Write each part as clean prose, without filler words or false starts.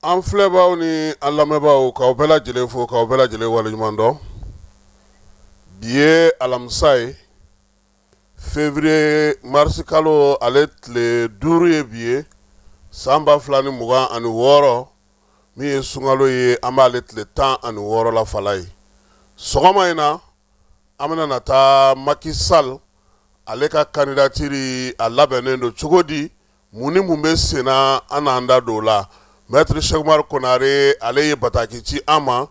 An filɛbaaw ni an lamɛnbaaw k'aw bɛɛ lajɛlen fo k'aw bɛɛ lajɛlen waleɲuman dɔn. Bi ye alamisa ye février mars kalo ale tile 5 ye bi ye san 2026 min ye sunkalo ye an b'ale tile 16 la fala ye. Sɔgɔma in na an bɛna taa Macky Sall ale ka candidature a labɛnnen don cogo di, mun ni mun bɛ sen na an n'an da don o la. Maître Cheikh Oumar Konare ale ye bataki ci an ma,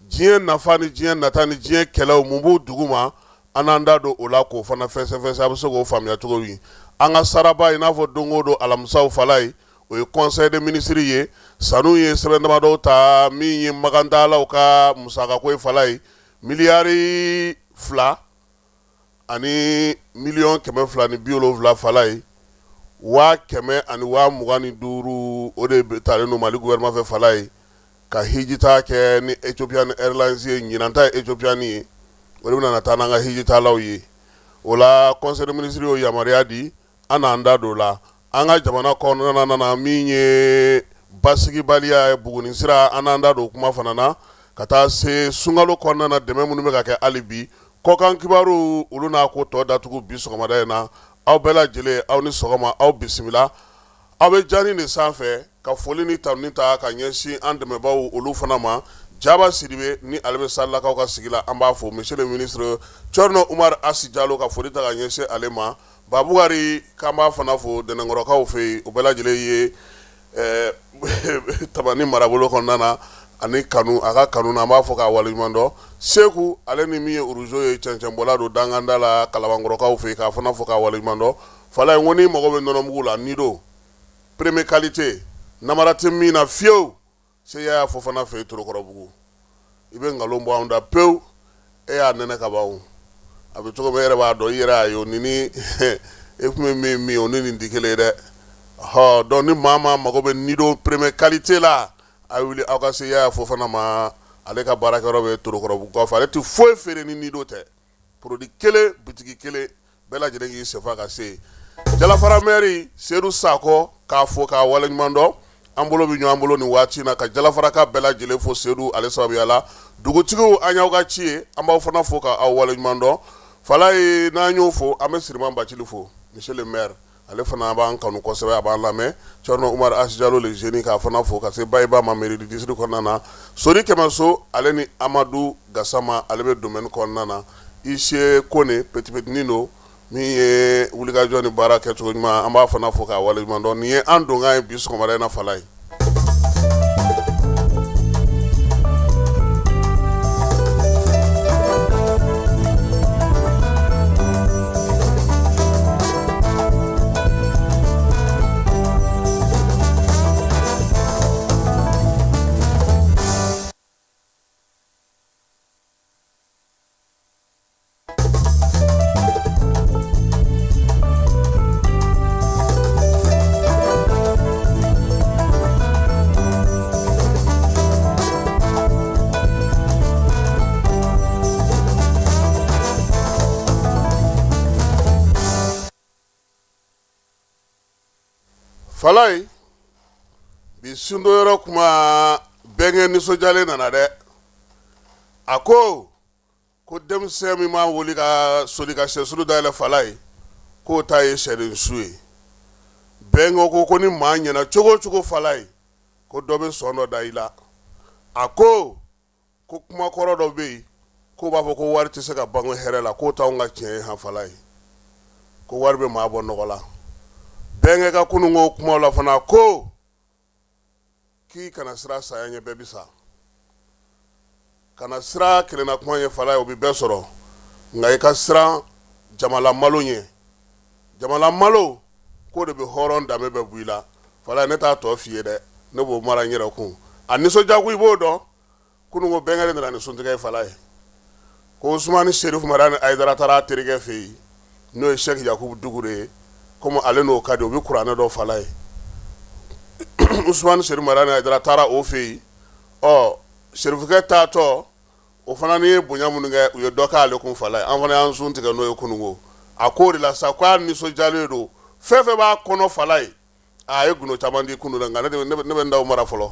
diɲɛ nafa ni diɲɛ nata ni diɲɛ kɛlɛw mun b'u dugu ma an n'an da don o la k'o fana fɛsɛfɛsɛ a bɛ se k'o faamuya cogo min. An ka saraba i n'a fɔ don o don alamisaw fala ye o ye conseil des ministres ye, sanu ye sɛbɛn damadɔ ta min ye magandalaw ka musakako ye fala ye, miliyari 2 ani miliyɔn 270 fala ye, 125 o de talen no Mali gouvernement fɛ fala ye ka hijita kɛ ni Ethiopian Airlines ye, ɲinanta ye Ethiopian ye, o de bɛna taa n'an ka hijitalaw ye. O la conseil des ministres y'o yamaruya di an n'an da don la. An ka jamana kɔnɔna na min ye basigibaliya ye Buguni sira an n'an da don kuma fana na ka taa se sunkalo kɔnɔna na dɛmɛ minnu bɛ ka kɛ hali bi. Kɔkan kibaru olu n'a ko tɔ datugu bi sɔgɔmada in na. Aw bɛɛ lajɛlen aw ni sɔgɔma, aw bisimila. Aw bɛ jani de sanfɛ ka foli ni tanuni ta ka ɲɛsin an dɛmɛbaw olu fana ma. Jaba Sidibe ni ale bɛ Salakaw ka sigi la an b'a fɔ monsieur le ministre Thierno Oumar Assi Diallo ka foli ta ka ɲɛsin ale ma. Babukari k'an b'a fana fo Dɛnɛnkɔrɔkaw fɛ yen o bɛɛ lajɛlen ye Tabani marabolo kɔnɔna na ani kanu a ka kanu na an b'a fɔ k'a waleɲuman dɔn. Seku ale ni min ye Uruzo ye cɛncɛnbɔla don danganda la Kalabankɔrɔkaw fɛ yen k'a fana fɔ k'a waleɲuman dɔn. Fala ye n ko n'i mago bɛ nɔnɔmugu la Nido première qualité namara tɛ min na fiyewu se y'a fɔ fana fɛ yen Torokɔrɔbugu i bɛ nkalon bɔ anw da pewu e y'a nɛnɛ ka ban a bɛ cogo min e yɛrɛ b'a dɔn i yɛrɛ y'a ye o ni e tun bɛ min o ni nin tɛ kelen ye dɛ. Donc ni maa mago bɛ Nido première qualité la a wuli aw ka se y'a fɔ fana ma ale ka baarakɛyɔrɔ bɛ Torokɔrɔbugu kɔfɛ ale tɛ foyi feere ni Nido tɛ. Produit kelen bitigi kelen bɛɛ lajɛlen k'i sefa ka se. Jalafara maire Seydou Sakɔ k'a fɔ k'a waleɲuman dɔn an bolo bɛ ɲɔgɔn bolo nin waati in na ka Jalafara ka bɛɛ lajɛlen fo Seydou ale sababuya la. Dugutigiw an y'aw ka ci ye an b'aw fana fo k'aw waleɲuman dɔn. Fala ye n'an y'o fo an bɛ Siriman Bacili fo monsieur le maire ale fana b'an kanu kosɛbɛ a b'an lamɛn. Thierno Oumar Assi Diallo le jeune k'a fana fo ka se Bayiba ma mairie du district kɔnɔna na. Sori Kɛmɛso ale ni Amadou Gassama ale bɛ domaine kɔnɔna na. Ise Kone petit Nino min ye wulikajɔ ni baara kɛcogo ɲuman an b'a fana fo k'a waleɲuman dɔn. Nin ye an donkan ye bi sɔgɔmada in na fala ye. Fala ye bi sundo yɔrɔ kuma bɛnkɛ nisɔndiyalen nana dɛ. A ko denmisɛn min b'a wuli ka soli ka sɛsulu dayɛlɛ fala ye k'o ta ye sɛdensu ye. Bɛnkɛ ko ni maa ɲɛna cogo o cogo fala ye ko dɔ bɛ sɔn dɔ da i la. A ko kuma kɔrɔ dɔ bɛ yen k'o b'a fɔ ko wari tɛ se ka ban hɛrɛ la k'o t'anw ka tiɲɛ ye han fala ye ko wari bɛ maa bɔ nɔgɔ la. Bɛnkɛ ka kununko kuma la fana ko k'i kana sira saya ɲɛ bɛɛ bi sa kana sira kelenna kuma ɲɛ fala ye o bɛ bɛɛ sɔrɔ nka i ka siran jamala malo ɲɛ jamala malo k'o de bɛ hɔrɔn danbe bɛ bɔ i la fala ye ne t'a tɔ f'i ye dɛ ne b'o mara n yɛrɛ kun a nisɔndiya ko i b'o dɔn kununko bɛnkɛ de nana ni suntigɛ ye fala ye ko Usumani Sheriff Marani Ayidara taara a terikɛ fɛ yen n'o ye Sheikh Yakubu Dugure ye comme ale n'o ka di o bɛ kuranɛ dɔ fala ye. Usumani Sheriff Marani Ayidara taara o fɛ yen Sherifukɛ taatɔ o fana ni bonya minnu kɛ u ye dɔ k'ale kun fala ye an fana y'an sun tigɛ n'o ye kununko a ko de la sa ko a nisɔndiyalen don fɛn fɛn b'a kɔnɔ fala ye a ye gundo caman di kunun na nka ne bɛ n da o mara fɔlɔ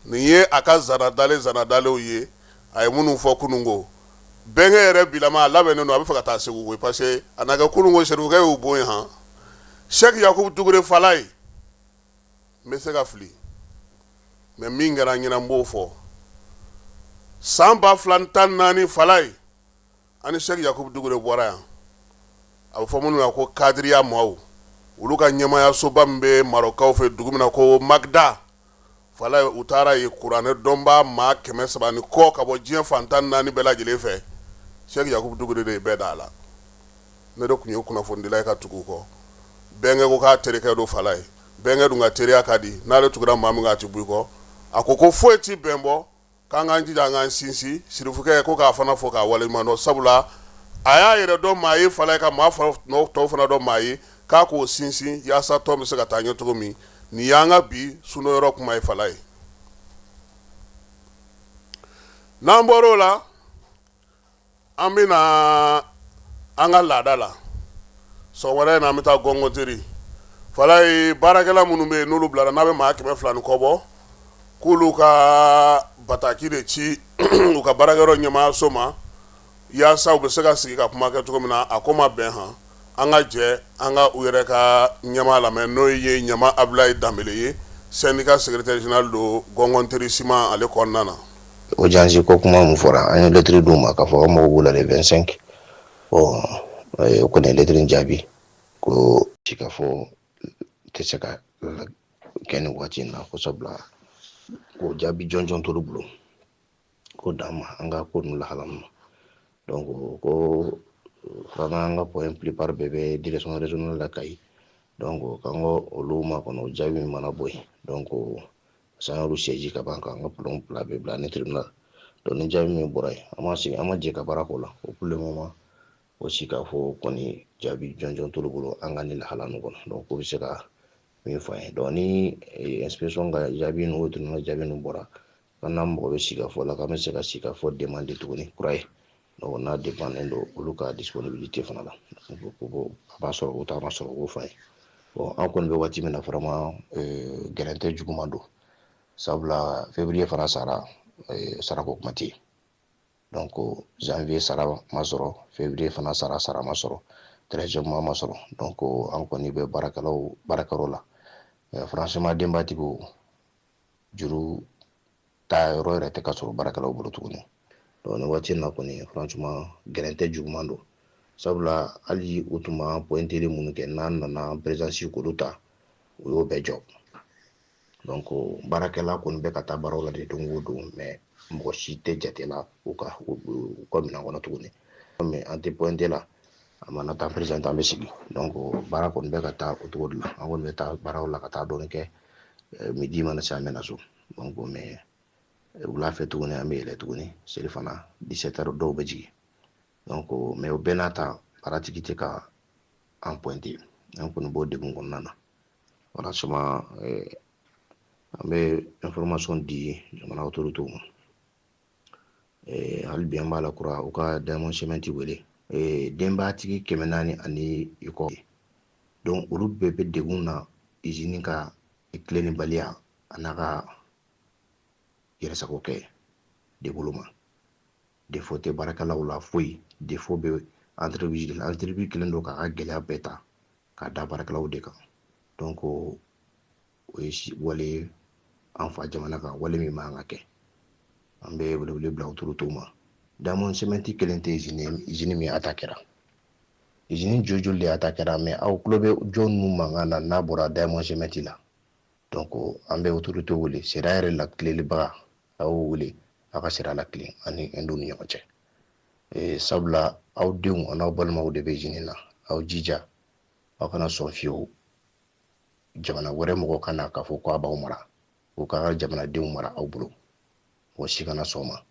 nin ye a ka zanadalenw ye a ye minnu fɔ kunun ko bɛnkɛ yɛrɛ bilama a labɛnnen don a bɛ fɛ ka taa segu koyi parce que a na kɛ kunun ko serikɛ y'u bon ye han sɛki yakubu dugure fala ye n bɛ se ka fili mɛ min kɛra ɲinan n b'o fɔ san 2014 fala ye ani sɛki yakubu dugure bɔra yan a bɛ fɔ minnu ma ko kadiriya maaw olu ka ɲɛmayasoba min bɛ marɔkaw fɛ dugu min na ko magda fala u taara ye kuranɛ dɔnbaa maa 300 ni kɔ ka bɔ diɲɛ fan 14 bɛɛ lajɛlen fɛ sɛki yakubu dugure de ye bɛɛ da a la ne de tun ye kunnafonidila ye ka tugu kɔ bɛnkɛ ko k'a terikɛ don fala ye bɛnkɛ dun ka teriya ka di n'ale tugura maa min kan a ti bɔ i kɔ a ko foyi ti bɛn bɔ k'an k'an jija an k'an sinsin sirifukɛ ko k'a fana fɔ k'a waleɲuman dɔn sabula a y'a yɛrɛ dɔn maa ye fala ye ka maa tɔw fana dɔn maa ye k'a k'o sinsin yaasa tɔn bɛ se ka taa ɲɛ cogo min nin y'an ka bi sunɔyɔrɔ kuma ye fala ye n'an bɔr'o la an bɛ na an ka laada la sɔgɔmada in na an bɛ taa gɔngɔnteri fala ye baarakɛla minnu bɛ yen n'olu bilara n'a bɛ maa 200 ni kɔ bɔ k'olu ka bataki de ci u ka baarakɛyɔrɔ ɲɛmaayaso ma yaasa u bɛ se ka sigi ka kuma kɛ cogo min na a ko ma bɛn han an ka jɛ an ka u yɛrɛ ka ɲɛmaa lamɛn n'o ye ɲama abulayi danbele ye syndicat secrétaire général don gɔngɔnteri ciment ale kɔnɔna na o jansi ko kuma mun fɔra an ye lettre d'u ma k'a fɔ ko mago b'u la le 25 o kɔni ye lettre in jaabi ko ci ka fɔ tɛ se ka kɛ nin waati in na ko sabula ko jaabi jɔnjɔn t'olu bolo ko d'an ma an ka ko ninnu lahala ma donc ko fana an ka point plupart bɛɛ bɛ direction régionale la Kayi donc k'an ka olu makɔnɔ jaabi min mana bɔ yen donc san y'olu siège ka ban k'an ka plan fila bɛɛ bila ni tribunal donc ni jaabi min bɔra yen an ma sigi an ma jɛ ka baara k'o la o pour le moment o si k'a fɔ kɔni jaabi jɔnjɔn t'olu bolo an ka nin lahala nin kɔnɔ donc o bɛ se ka min fɔ an ye donc ni inspection ka jaabi n'o tribunal jaabi ninnu bɔra kan n'an mɔgɔ bɛ sigi ka fɔ la k'an bɛ se ka sigi ka fɔ demande tuguni kura ye donc n'a dépendait don olu ka disponibilité fana la a b'a sɔrɔ o t'a ma sɔrɔ o b'o fɔ an ye bon an kɔni bɛ waati min na vraiment gɛrɛn tɛ juguman don sabula février fana sara sarako kuma tɛ yen donc janvier sara ma sɔrɔ février fana sara ma sɔrɔ 13e mois ma sɔrɔ donc an kɔni bɛ baarakɛyɔrɔ la franchement denbatigiw juru ta yɔrɔ yɛrɛ tɛ ka sɔrɔ baarakɛlaw bolo tuguni donc ni waati in na kɔni franchement gɛrɛn tɛ juguman don sabula hali u tun ma pointeli minnu kɛ n'an nana présence k'olu ta u y'o bɛɛ jɔ donc baarakɛla kɔni bɛ ka taa baaraw la de don o don mais mɔgɔ si tɛ jate la u ka minɛn kɔnɔ tuguni mais an tɛ pointé la a mana taa président an bɛ sigi donc baara kɔni bɛ ka taa o cogo de la an kɔni bɛ taa baaraw la ka taa dɔɔni kɛ midi mana se an bɛ na so donc mais wula fɛ tuguni an bɛ yɛlɛ tuguni seli fana 17 heures dɔw bɛ jigin donc mais o bɛɛ n'a ta baaratigi tɛ ka an pointé an kɔni b'o degun kɔnɔna na voilà seulement an bɛ information di jamana autorités ma hali bi an b'a la kura u ka Diamond Cement wele denbatigi 400 ani kɔ donc olu bɛɛ bɛ degun na usine ka tilenibaliya a n'a ka yɛrɛsago kɛ de bolo ma défaut tɛ baarakɛlaw la foyi défaut bɛ entreprise de la entreprise kelen don k'a ka gɛlɛya bɛɛ ta k'a da baarakɛlaw de kan donc o ye wale an fa jamana kan wale min man ka kɛ an bɛ welewele bila autorités ma Diamond Cement kelen tɛ usine min attaque kɛra usine joli de attaque kɛra mais aw tulo bɛ jɔn ninnu mankan na n'a bɔra Diamond Cement la donc an bɛ autorités wele sariya yɛrɛ latilelibaga a y'o wele a ka sariya latilen ani Hindu ni ɲɔgɔn cɛ sabula aw denw an'aw balimaw de bɛ usine na aw jija aw kana sɔn fiyewu jamana wɛrɛ mɔgɔ ka na k'a fɔ k'a b'aw mara u ka jamanadenw mara aw bolo mɔgɔ si kana sɔn ma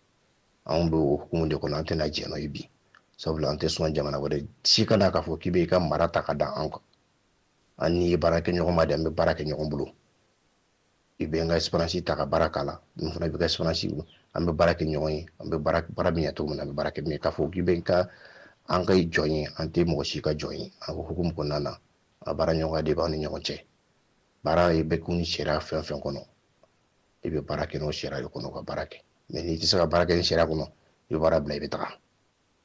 anw bɛ o hukumu de kɔnɔ an tɛna jɛn n'o ye bi sabula an tɛ sɔn jamana wɛrɛ si ka na k'a fɔ k'i bɛ i ka mara ta ka da an kan an n'i ye baara kɛ ɲɔgɔn ma de an bɛ baara kɛ ɲɔgɔn bolo i bɛ n ka expérience ta ka baara k'a la n fana bɛ ka expérience an bɛ baara kɛ ɲɔgɔn ye an bɛ baara min ɲɛ cogo min na an bɛ baara kɛ mais k'a fɔ k'i bɛ n ka an ka jɔn ye an tɛ mɔgɔ si ka jɔn ye a ko hukumu kɔnɔna na a baara ɲɔgɔnya de b'aw ni ɲɔgɔn cɛ baara i bɛ kun ni sariya fɛn fɛn kɔnɔ i bɛ baara kɛ n'o sariya de kɔnɔ ka baara kɛ mais n'i tɛ se ka baara kɛ ni sariya kɔnɔ i bɛ baara bila i bɛ taga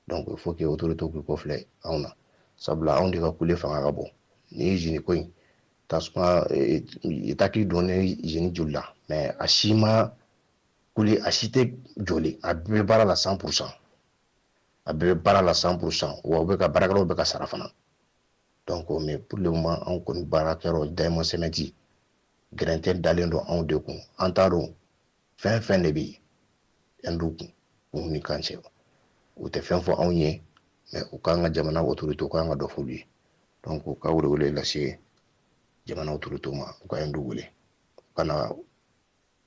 donc il faut que autorité k'u kɔfilɛ anw na sabula anw de ka kule fanga ka bon ni usine ko in tasuma i taki don ni usine joli la mais a si ma kule a si tɛ joli a bɛɛ bɛ baara la 100% a bɛɛ bɛ baara la 100% wa u bɛ ka baarakɛlaw bɛ ka sara fana donc mais pour le moment anw kɔni baarakɛyɔrɔ Diamond Cement gɛrɛntɛ dalen don anw de kun an t'a dɔn fɛn fɛn de bɛ yen kun u ni kan cɛ u tɛ fɛn fɔ anw ye mais u k'an ka jamana autorité u k'an ka dɔ f'olu ye donc u ka wele lase jamana autorité ma u ka Hindu wele u kana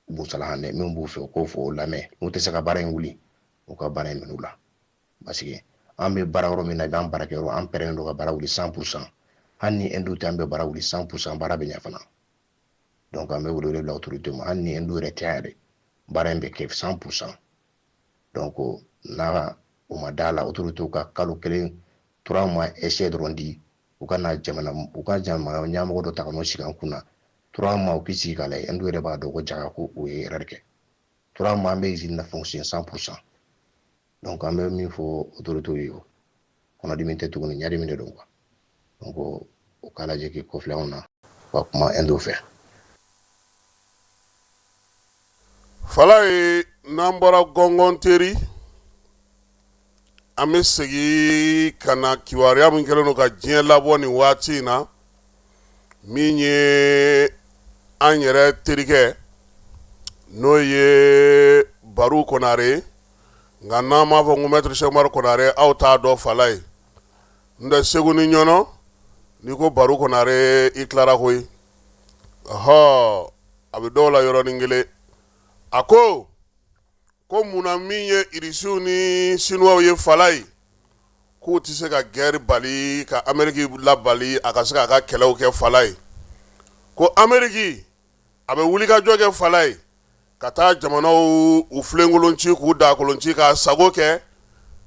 busalahan min b'u fɛ u k'o fɔ o lamɛn n'u tɛ se ka baara in wuli u ka baara in minɛ u la parce que an bɛ baara yɔrɔ min na i b'an baarakɛyɔrɔ an pɛrɛnnen don ka baara wuli 100% hali ni Hindu tɛ an bɛ baara wuli 100% baara bɛ ɲɛ fana donc an bɛ wele bila autorité ma hali ni Hindu yɛrɛ tɛ yan yɛrɛ baara in bɛ kɛ 100% donc n'a u ma da la autorité ka kalo kelen 3 mois essai dɔrɔn di u ka jamana ɲɛmɔgɔ dɔ ta ka n'o sigi an kun na 3 mois u k'i sigi k'a lajɛ Hindu yɛrɛ b'a dɔn ko jaga ko o ye erreur kɛ 3 mois an bɛ usine na fonctionner 100% donc an bɛ min fɔ autorité ye o kɔnɔdimi tɛ tuguni ɲadimi de don quoi donc u k'a lajɛ k'i kɔfilɛ anw na ka kuma Hindu fɛ. Fala ye n'an bɔra gɔngɔn teri an bɛ segin ka na kibaruya min kɛlen don ka diɲɛ labɔ nin waati in na min ye an yɛrɛ terikɛ n'o ye Baru Konare nka n'an m'a fɔ ko Maître Cheikh Umaru Konare aw t'a dɔn Fala ye n tɛ Segu ni ɲɔnɔ n'i ko Baru Konare i tilara koyi a bɛ dɔw la yɔrɔnin kelen a ko munna min ye irisiw ni sinuwaw ye Fala ye k'u tɛ se ka guerre bali ka Amérique labali a ka se k'a ka kɛlɛw kɛ Fala ye ko Amérique a bɛ wulikajɔ kɛ Fala ye ka taa jamanaw u filenkolonci k'u dakolonci k'a sago kɛ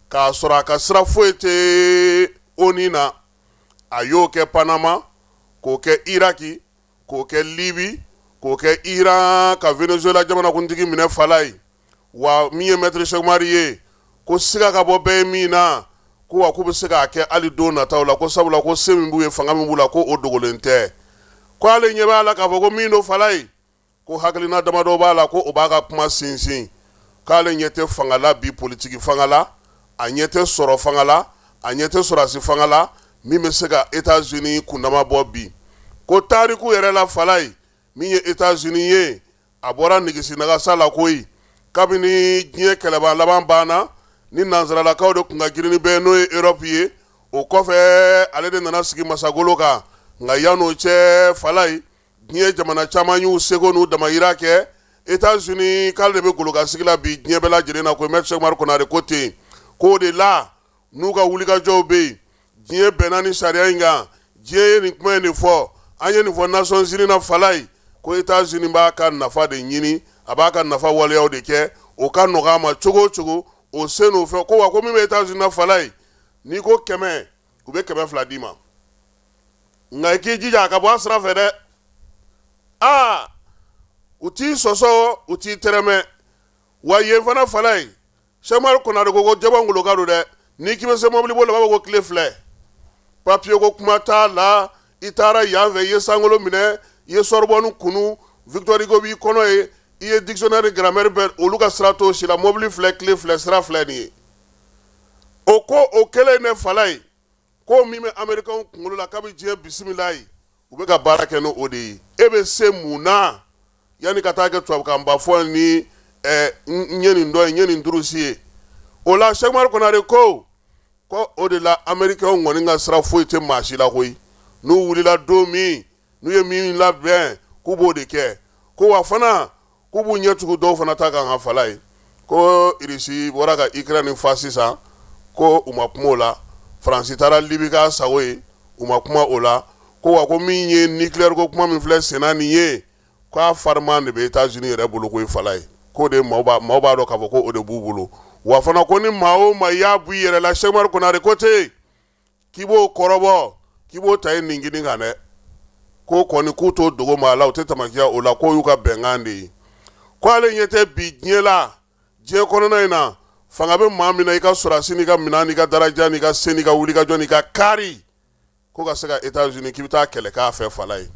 k'a sɔrɔ a ka sira foyi tɛ ONU na a y'o kɛ Panama k'o kɛ Iraki k'o kɛ Libi k'o kɛ Iran ka Venezuela jamanakuntigi minɛ Fala ye wa min ye Maître Cheikh Umaru ye ko siga ka bɔ bɛɛ ye min na ko wa k'u bɛ se k'a kɛ hali don nataw la ko sabula ko se min b'u ye fanga min b'u la ko o dogolen tɛ ko ale ɲɛ b'a la k'a fɔ ko min don Fala ye ko hakilina damadɔ b'a la ko o b'a ka kuma sinsin k'ale ɲɛ tɛ fanga la bi politiki fanga la a ɲɛ tɛ sɔrɔ fanga la a ɲɛ tɛ sɔrɔdasi fanga la min bɛ se ka États-Unis kundama bɔ bi ko tariku yɛrɛ la Fala ye min ye États-Unis ye a bɔra nigisi nagasa la koyi kabini diɲɛ kɛlɛba laban banna ni nanzaralakaw de tun ka girin ni bɛɛ n'o ye Europe ye o kɔfɛ ale de nana sigi masagolo kan nka yan'o cɛ Fala ye diɲɛ jamana caman y'u seko n'u damayira kɛ États-Unis k'ale de bɛ golokasigi la bi diɲɛ bɛɛ lajɛlen na ko Maître Cheikh Umaru Konare ko ten k'o de la n'u ka wulikajɔw bɛ yen diɲɛ bɛnna ni sariya in kan diɲɛ ye nin kuma in de fɔ an ye nin fɔ Nations Unies na Fala ye ko États-Unis b'a ka nafa de ɲini a b'a ka nafa waleyaw de kɛ o ka nɔgɔ a ma cogo o cogo o se n'o fɛ ko wa ko min bɛ États-Unis na Fala ye n'i ko 100 u bɛ 200 d'i ma nka i k'i jija a ka bɔ a sira fɛ dɛ u t'i sɔsɔ u t'i tɛrɛmɛ wa yen fana Fala ye Cheikh Umaru Konare ko jaba ngoloka don dɛ n'i k'i bɛ se mobili boli la b'a fɔ ko tile filɛ papier ko kuma t'a la i taara yan fɛ i ye sankolo minɛ i ye Sorbonne kunu Victor Hugo b'i kɔnɔ ye i ye dictionnaire grammaire bɛɛ olu ka sira t'o si la mobili filɛ tile filɛ sira filɛ nin ye o ko o kɛlen ne Fala ye ko min bɛ Américains kunkolo la kabi diɲɛ bisimila ye u bɛ ka baara kɛ n'o de ye e bɛ se mun na yanni ka taa kɛ tubabukanba fɔ ni n ye nin dɔ ye n ye nin durusi ye o la Cheikh Umaru Konare ko o de la Américains kɔni ka sira foyi tɛ maa si la koyi n'u wulila don min n'u ye min labɛn k'u b'o de kɛ ko wa fana k'u b'u ɲɛ tugu dɔw fana ta kan ka Fala ye ko Irisi bɔra ka Ukraine fa sisan ko u ma kuma o la Faransi taara Libi k'a sago ye u ma kuma o la ko wa ko min ye nucléaire ko kuma min filɛ senna nin ye k'a farima de bɛ États-Unis yɛrɛ bolo ko ye Fala ye k'o de maaw b'a dɔn k'a fɔ ko o de b'u bolo wa fana ko ni maa o maa y'a bɔ i yɛrɛ la Cheikh Umaru Konare ko ten k'i b'o kɔrɔbɔ k'i b'o ta i ningini kan dɛ ko kɔni k'u t'o dogo maa la u tɛ tamakiya o la k'o y'u ka bɛnkan de ye ko ale ɲɛ tɛ bi diɲɛ la diɲɛ kɔnɔna in na fanga bɛ maa min na i ka sɔrɔdasi n'i ka minɛn n'i ka daraja n'i ka se n'i ka wulikajɔ n'i ka kari ko ka se ka États-Unis k'i bɛ taa kɛlɛ k'a fɛ fala ye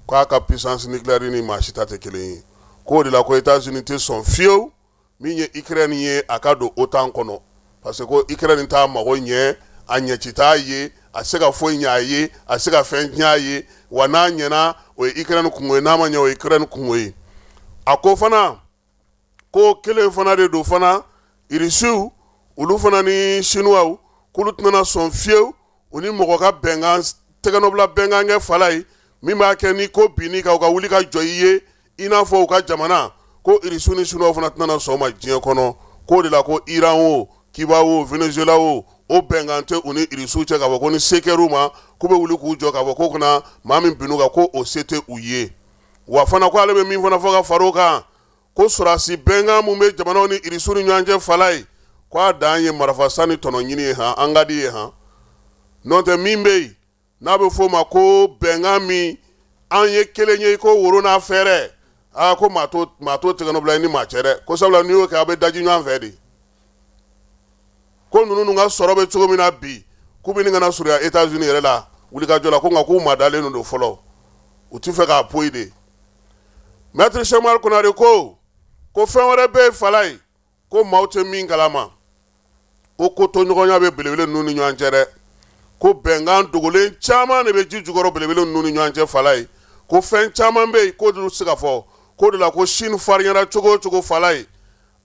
k'a ka puissance nucléaire ni maa si ta tɛ kelen ye k'o de la ko États-Unis tɛ sɔn fiyewu min ye Ukraine ye a ka don OTAN kɔnɔ parce que ko Ukraine t'a mago ɲɛ a ɲɛci t'a ye a se ka foyi ɲɛ a ye a se ka fɛn ɲɛ a ye wa n'a ɲɛna o ye Ukraine kungo ye n'a ma ɲɛ o ye Ukraine kungo ye a ko fana ko kelen fana de don fana irisiw olu fana ni chinois k'olu tɛna sɔn fiyewu u ni mɔgɔ ka bɛnkan tɛgɛnɔbila bɛnkan kɛ fala ye min b'a kɛ ni ko binni ka u ka wuli ka jɔ i ye i n'a fɔ u ka jamana ko irisiw ni chinois fana tɛna sɔn o ma diɲɛ kɔnɔ k'o de la ko Iran o Cuba o Venezuela o bɛnkan tɛ u ni irisiw cɛ k'a fɔ ko ni se kɛr'u ma k'u bɛ wuli k'u jɔ k'a fɔ ko kana maa min bin'u kan ko o se tɛ u ye wa fana ko ale bɛ min fana fɔ ka far'o kan ko sɔrɔdasi bɛnkan mun bɛ jamanaw ni irisiw ni ɲɔgɔn cɛ fala ye k'a dan ye marifasa ni tɔnɔ ɲini ye han an ka di ye han n'o tɛ min bɛ yen n'a bɛ f'o ma ko bɛnkan min an ye kelen ye ko woro n'a fɛrɛ ko maa t'o tɛgɛnɔbila i ni maa cɛ dɛ ko sabula n'i y'o kɛ a bɛ daji ɲɔgɔn fɛ de ko ninnu ka sɔrɔ bɛ cogo min na bi k'u bɛ nin kana surunya États-Unis yɛrɛ la wulikajɔ la ko nka k'u ma dalen don fɔlɔ u tɛ fɛ k'a poyi de Maître Cheikh Umaru Konare ko fɛn wɛrɛ bɛ yen fala ye ko maaw tɛ min kalama ko toɲɔgɔnya bɛ belebele ninnu ni ɲɔgɔn cɛ dɛ ko bɛnkan dogolen caman de bɛ ji jukɔrɔ belebele ninnu ni ɲɔgɔn cɛ fala ye ko fɛn caman bɛ yen k'o de se ka fɔ k'o de la ko Chine farinyana cogo o cogo fala ye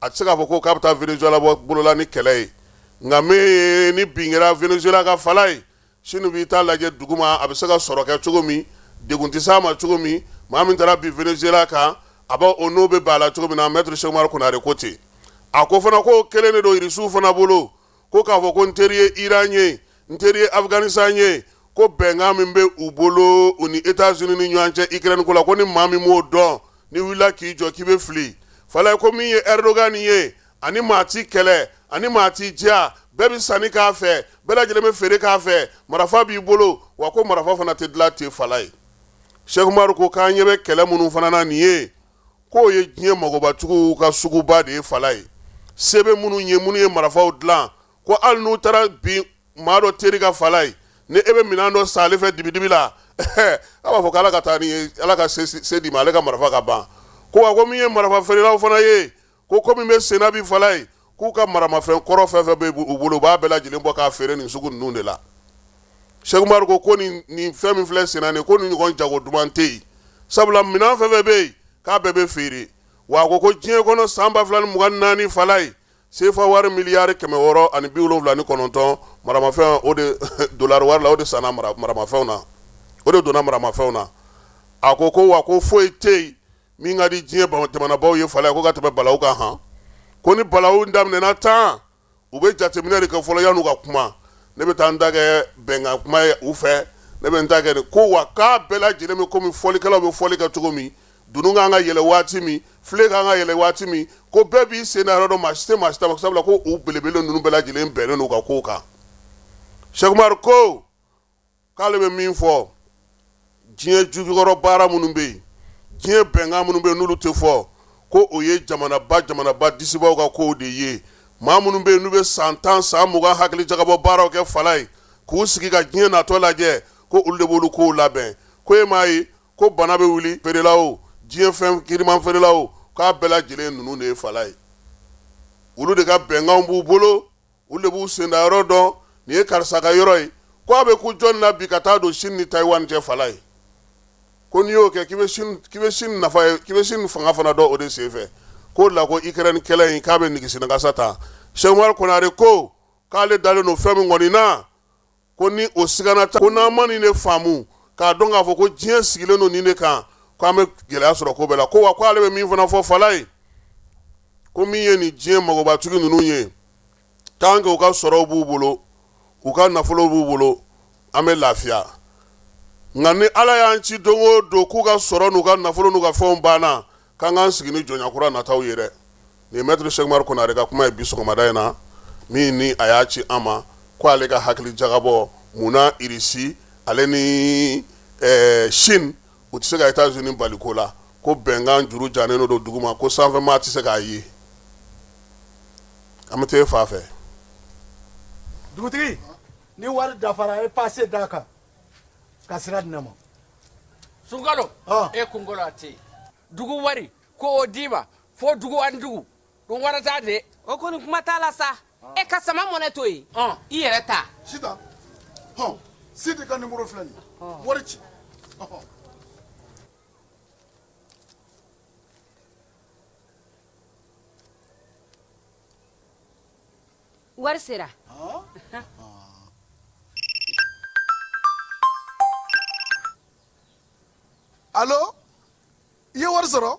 a tɛ se k'a fɔ ko k'a bɛ taa Venezuela bɔ bolola ni kɛlɛ ye nka min ni bin kɛra Venezuela ka fala ye Chine b'i ta lajɛ duguma a bɛ se ka sɔrɔ kɛ cogo min degun tɛ s'a ma cogo min maa min taara bi Venezuela kan a b'a o n'o bɛ b'a la cogo min na Maître Cheikh Umaru Konare ko ten a ko fana ko kelen de don irisiw fana bolo ko k'a fɔ ko n teri ye Iran ye n teri ye Afghanistan ye ko bɛnkan min bɛ u bolo u ni États-Unis ni ɲɔgɔn cɛ Ukraine ko la ko ni maa min m'o dɔn ni wulila k'i jɔ k'i bɛ fili fala ye ko min ye Erdogan ye ani maa ti kɛlɛ ani maa ti diya bɛɛ bɛ sanni k'a fɛ bɛɛ lajɛlen bɛ feere k'a fɛ marifa b'i bolo wa ko marifa fana tɛ dilan ten fala ye Cheikh Umaru ko k'an ɲɛ bɛ kɛlɛ minnu fana na nin ye k'o ye diɲɛ magobatigiw ka suguba de ye fala ye se bɛ minnu ye marifaw dilan ko hali n'u taara bin maa dɔ teri ka fala ye ni e bɛ minɛn dɔ san ale fɛ dibidibi la a b'a fɔ ko ala ka taa ni ye ala ka se di ma ale ka marifa ka ban ko wa ko min ye marifa feerelaw fana ye ko min bɛ senna bi fala ye k'u ka maramafɛn kɔrɔ fɛn fɛn bɛ u bolo u b'a bɛɛ lajɛlen bɔ k'a feere nin sugu ninnu de la Cheikh Umaru ko nin fɛn min filɛ senna nin ko nin ɲɔgɔn jago duman tɛ yen sabula minɛn fɛn fɛn bɛ yen k'a bɛɛ bɛ feere wa ko diɲɛ kɔnɔ san 2024 fala ye sefa wari miliyari 679 maramafɛn o de dolari wari la o de sanna maramafɛnw na o de donna maramafɛnw na a ko wa ko foyi tɛ yen min ka di diɲɛ jamanabaw ye fala ye ko ka tɛmɛ balawu kan han ko ni balawu daminɛna tan u bɛ jateminɛ de kɛ fɔlɔ yan'u ka kuma ne bɛ taa n ta kɛ bɛnkan kuma ye u fɛ ne bɛ n ta kɛ ko wa k'a bɛɛ lajɛlen bɛ komi fɔlikɛlaw bɛ fɔli kɛ cogo min dunun kan ka yɛlɛ waati min file kan ka yɛlɛ waati min ko bɛɛ b'i sen da yɔrɔ dɔ maa si tɛ maa si ta ma sabula ko u belebele ninnu bɛɛ lajɛlen bɛnnen n'u ka kow kan Cheikh Umaru ko k'ale bɛ min fɔ diɲɛ jukɔrɔ baara minnu bɛ yen diɲɛ bɛnkan minnu bɛ yen n'olu tɛ fɔ ko o ye jamanaba disibaw ka kow de ye maa minnu bɛ yen n'u bɛ san 10 san 20 hakili jagabɔ baaraw kɛ fala ye k'u sigi ka diɲɛ natɔ lajɛ ko olu de b'olu kow labɛn ko e m'a ye ko bana bɛ wuli feerela o diɲɛ fɛn kiriman feerela o k'a bɛɛ lajɛlen ninnu de ye fala ye olu de ka bɛnkanw b'u bolo olu de b'u senda yɔrɔ dɔn nin ye karisa ka yɔrɔ ye ko a bɛ ku jɔnni na bi ka taa don Chine ni Taiwan cɛ fala ye ko n'i y'o kɛ k'i bɛ Chine nafa ye k'i bɛ Chine fanga fana dɔn o de senfɛ k'o de la ko Ukraine kɛlɛ in k'a bɛ nigisinagasa ta Cheikh Umaru Konare ko k'ale dalen don fɛn min kɔni na ko ni o sigana ta ko n'an ma nin de faamu k'a dɔn k'a fɔ ko diɲɛ sigilen don nin de kan k'an bɛ gɛlɛya sɔrɔ ko bɛɛ la ko wa ko ale bɛ min fana fɔ fala ye ko min ye nin diɲɛ magobatigi ninnu ye tant que u ka sɔrɔw b'u bolo u ka nafolo b'u bolo an bɛ lafiya nka ni ala y'an ci don o don k'u ka sɔrɔ n'u ka nafolo n'u ka fɛnw banna k'an k'an sigi ni jɔnya kura nataw ye dɛ ni maître Cheikh Umar Konare ka kuma ye bi sɔgɔmada in na min ni a y'a ci an ma ko ale ka hakili jagabɔ munna irisi ale ni Chine u tɛ se ka États-Unis bali ko la ko bɛnkan juru jannen don dugu ma ko sanfɛmaa tɛ se k'a ye an bɛ taa e fa fɛ. dugutigi ni wari dafara e passe d'a kan ka sira di ne ma. Sunkalo e kunkolo a tɛ yen dugu wari ko o d'i ma fo dugu ani dugu dun wari t'a de. o kɔni kuma t'a la sa e ka sama mɔnɛ to yen i yɛrɛ ta. Sitan Sidi ka numéro filɛ nin ye wari ci. wari sera. Allo i ye wari sɔrɔ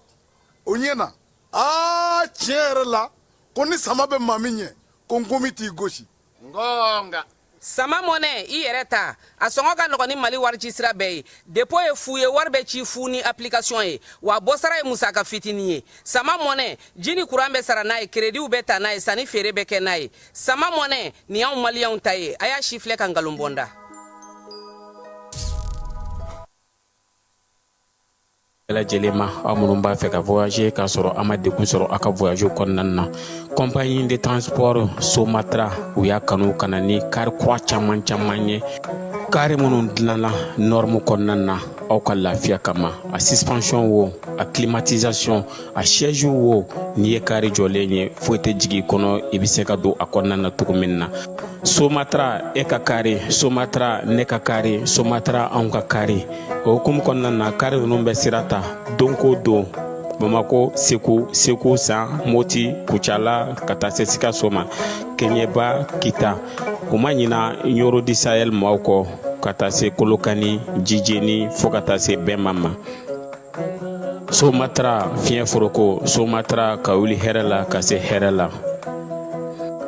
o ɲɛna tiɲɛ yɛrɛ la ko ni sama bɛ maa min ɲɛ ko n komi t'i gosi. ngonga sama mɔnɛ i yɛrɛ ta a sɔngɔ ka nɔgɔn ni mali wari ci sira bɛɛ ye depo ye fu ye wari bɛ ci fu ni application ye wa bɔsara ye musaka fitinin ye sama mɔnɛ ji ni kuran bɛ sara n'a ye krediw bɛ ta n'a ye sanni feere bɛ kɛ n'a ye sama mɔnɛ nin y'anw maliyɛnw ta ye a y'a si filɛ ka nkalon bɔnda. lajɛlen ma aw minnu b'a fɛ ka voyager k'a sɔrɔ a ma degun sɔrɔ a ka voyage kɔnɔna na compagnie de transport Somatra u y'a kanu ka na ni kari kura caman ye kari minnu dilanna norme kɔnɔna na aw ka lafiya kama a suspension wo a climatisation a siège wo n'i ye kari jɔlen ye foyi tɛ jigin kɔnɔ i bɛ se ka don a kɔnɔna na cogo min na Somatra e ka kari Somatra ne ka kari Somatra anw ka kari o hukumu kɔnɔna na kari ninnu bɛ sira ta don ko don Bamako Segu San Moti Kucala ka taa se Sikaso ma Keɲeba Kita o ma ɲina Yoro di Sahel maaw kɔ ka taa se Kolokani Jijeni fo ka taa se Bɛnma ma Somatra fiɲɛ foroko Somatra ka wuli hɛrɛ la ka se hɛrɛ la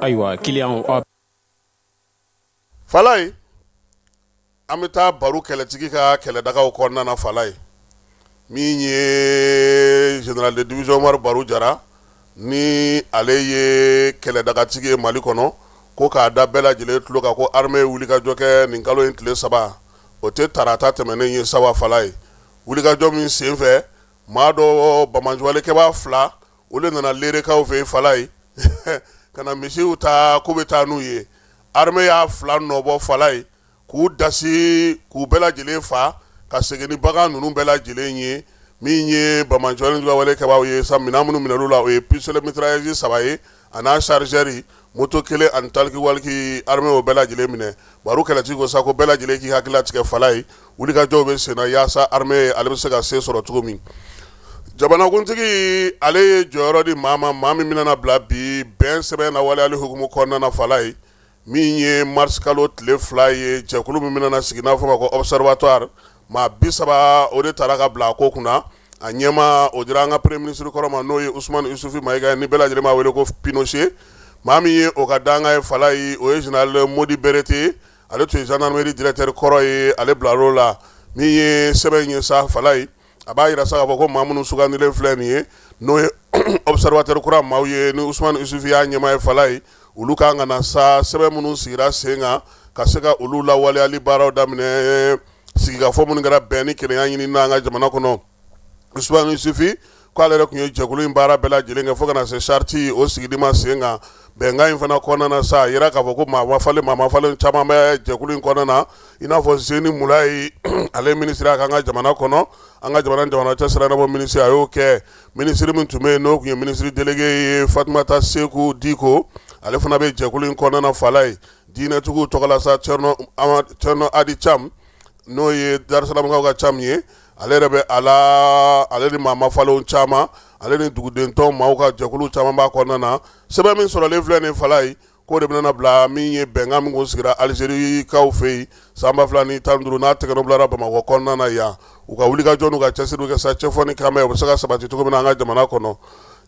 ayiwa client Falaye an bɛ taa baro kɛlɛtigi ka kɛlɛdagaw kɔnɔna na Falaye min ye général de division Umaru Baro Jara ni ale ye kɛlɛdagatigi ye Mali kɔnɔ ko k'a da bɛɛ lajɛlen tulo kan ko armée wulikajɔ kɛ nin kalo in tile 3 o tɛ tarata tɛmɛnen ye sawa Falaye wulikajɔ min sen fɛ maa dɔ bamajuwalikɛbaa 2 olu nana leerekaw fɛ Falaye ka na misiw ta k'u bɛ taa n'u ye armée y'a 2 nɔbɔ Falaye k'u dasi k'u bɛɛ lajɛlen fa ka segin ni bagan ninnu bɛɛ lajɛlen ye min ye bamajuwalikɛbaaw ye sa minɛn minnu minɛlu la o ye pistolet mitrailleuse 3 ye a n'a chargeur moto kelen ani taliki waliki armée o bɛɛ lajɛlen minɛ baro kɛlɛtigi ko sa ko bɛɛ lajɛlen k'i hakili latigɛ Falaye wulikajɔw bɛ sen na yaasa armée ale bɛ se ka se sɔrɔ cogo min jamanakuntigi ale ye jɔyɔrɔ di maa min bɛna bila bi bɛn sɛbɛn na waleyali hukumu kɔnɔna na Falaye min ye mars kalo tile 2 ye jɛkulu min bɛna sigi n'a fɔ ma ko observatoire maa 30 o de taara ka bila a ko kunna a ɲɛma o dira an ka premier ministre kɔrɔ ma n'o ye Usmane Isufu Mayiga ni bɛɛ lajɛlen b'a wele ko Pinochet maa min ye o ka danga ye Falaye o ye général Modi Berete ale tun ye gendarmerie directeur kɔrɔ ye ale bilar'o la min ye sɛbɛn ye sa Falaye a b'a yira sa k'a fɔ ko maa minnu sugandilen filɛ nin ye n'o ye observateur kura maaw ye ni Usmane Isufu y'a ɲɛma ye Falaye olu kan ka na sa sɛbɛn minnu sigira sen kan ka se ka olu lawaleyali baaraw daminɛ sigikafɔ minnu kɛra bɛn ni kelenya ɲini n'an ka jamana kɔnɔ Usmane Isufu k'ale yɛrɛ tun ye jɛkulu in baara bɛɛ lajɛlen kɛ fo ka na se charte o sigili ma sen kan bɛnkan in fana kɔnɔna na sa a yira k'a fɔ ko maa mafalen caman bɛ jɛkulu in kɔnɔna na i n'a fɔ Zeni Mulayi ale ministre a kan ka jamana kɔnɔ an ka jamana cɛ siranabɔ ministre a y'o kɛ ministre min tun bɛ yen n'o tun ye ministre délégué ye Fatumata Seku Diko ale fana bɛ jɛkulu in kɔnɔna na Falaye diinɛtigiw tɔgɔ la sa Cerno Adi Cham n'o ye Darusalamaw ka Cham ye ale yɛrɛ bɛ ale ni maa mafalenw caman ale ni dugudentɔw maaw ka jɛkulu caman b'a kɔnɔna na sɛbɛn min sɔrɔlen filɛ nin Falaye k'o de bɛna bila min ye bɛnkan min kun sigira Algérikaw fɛ yen san 2015 n'a tɛgɛnɔ bilara Bamakɔ kɔnɔna na yan u ka wulikajɔ n'u ka cɛsiriw kɛ sa cɛfɔ ni kanbɛn u bɛ se ka sabati cogo min na an ka jamana kɔnɔ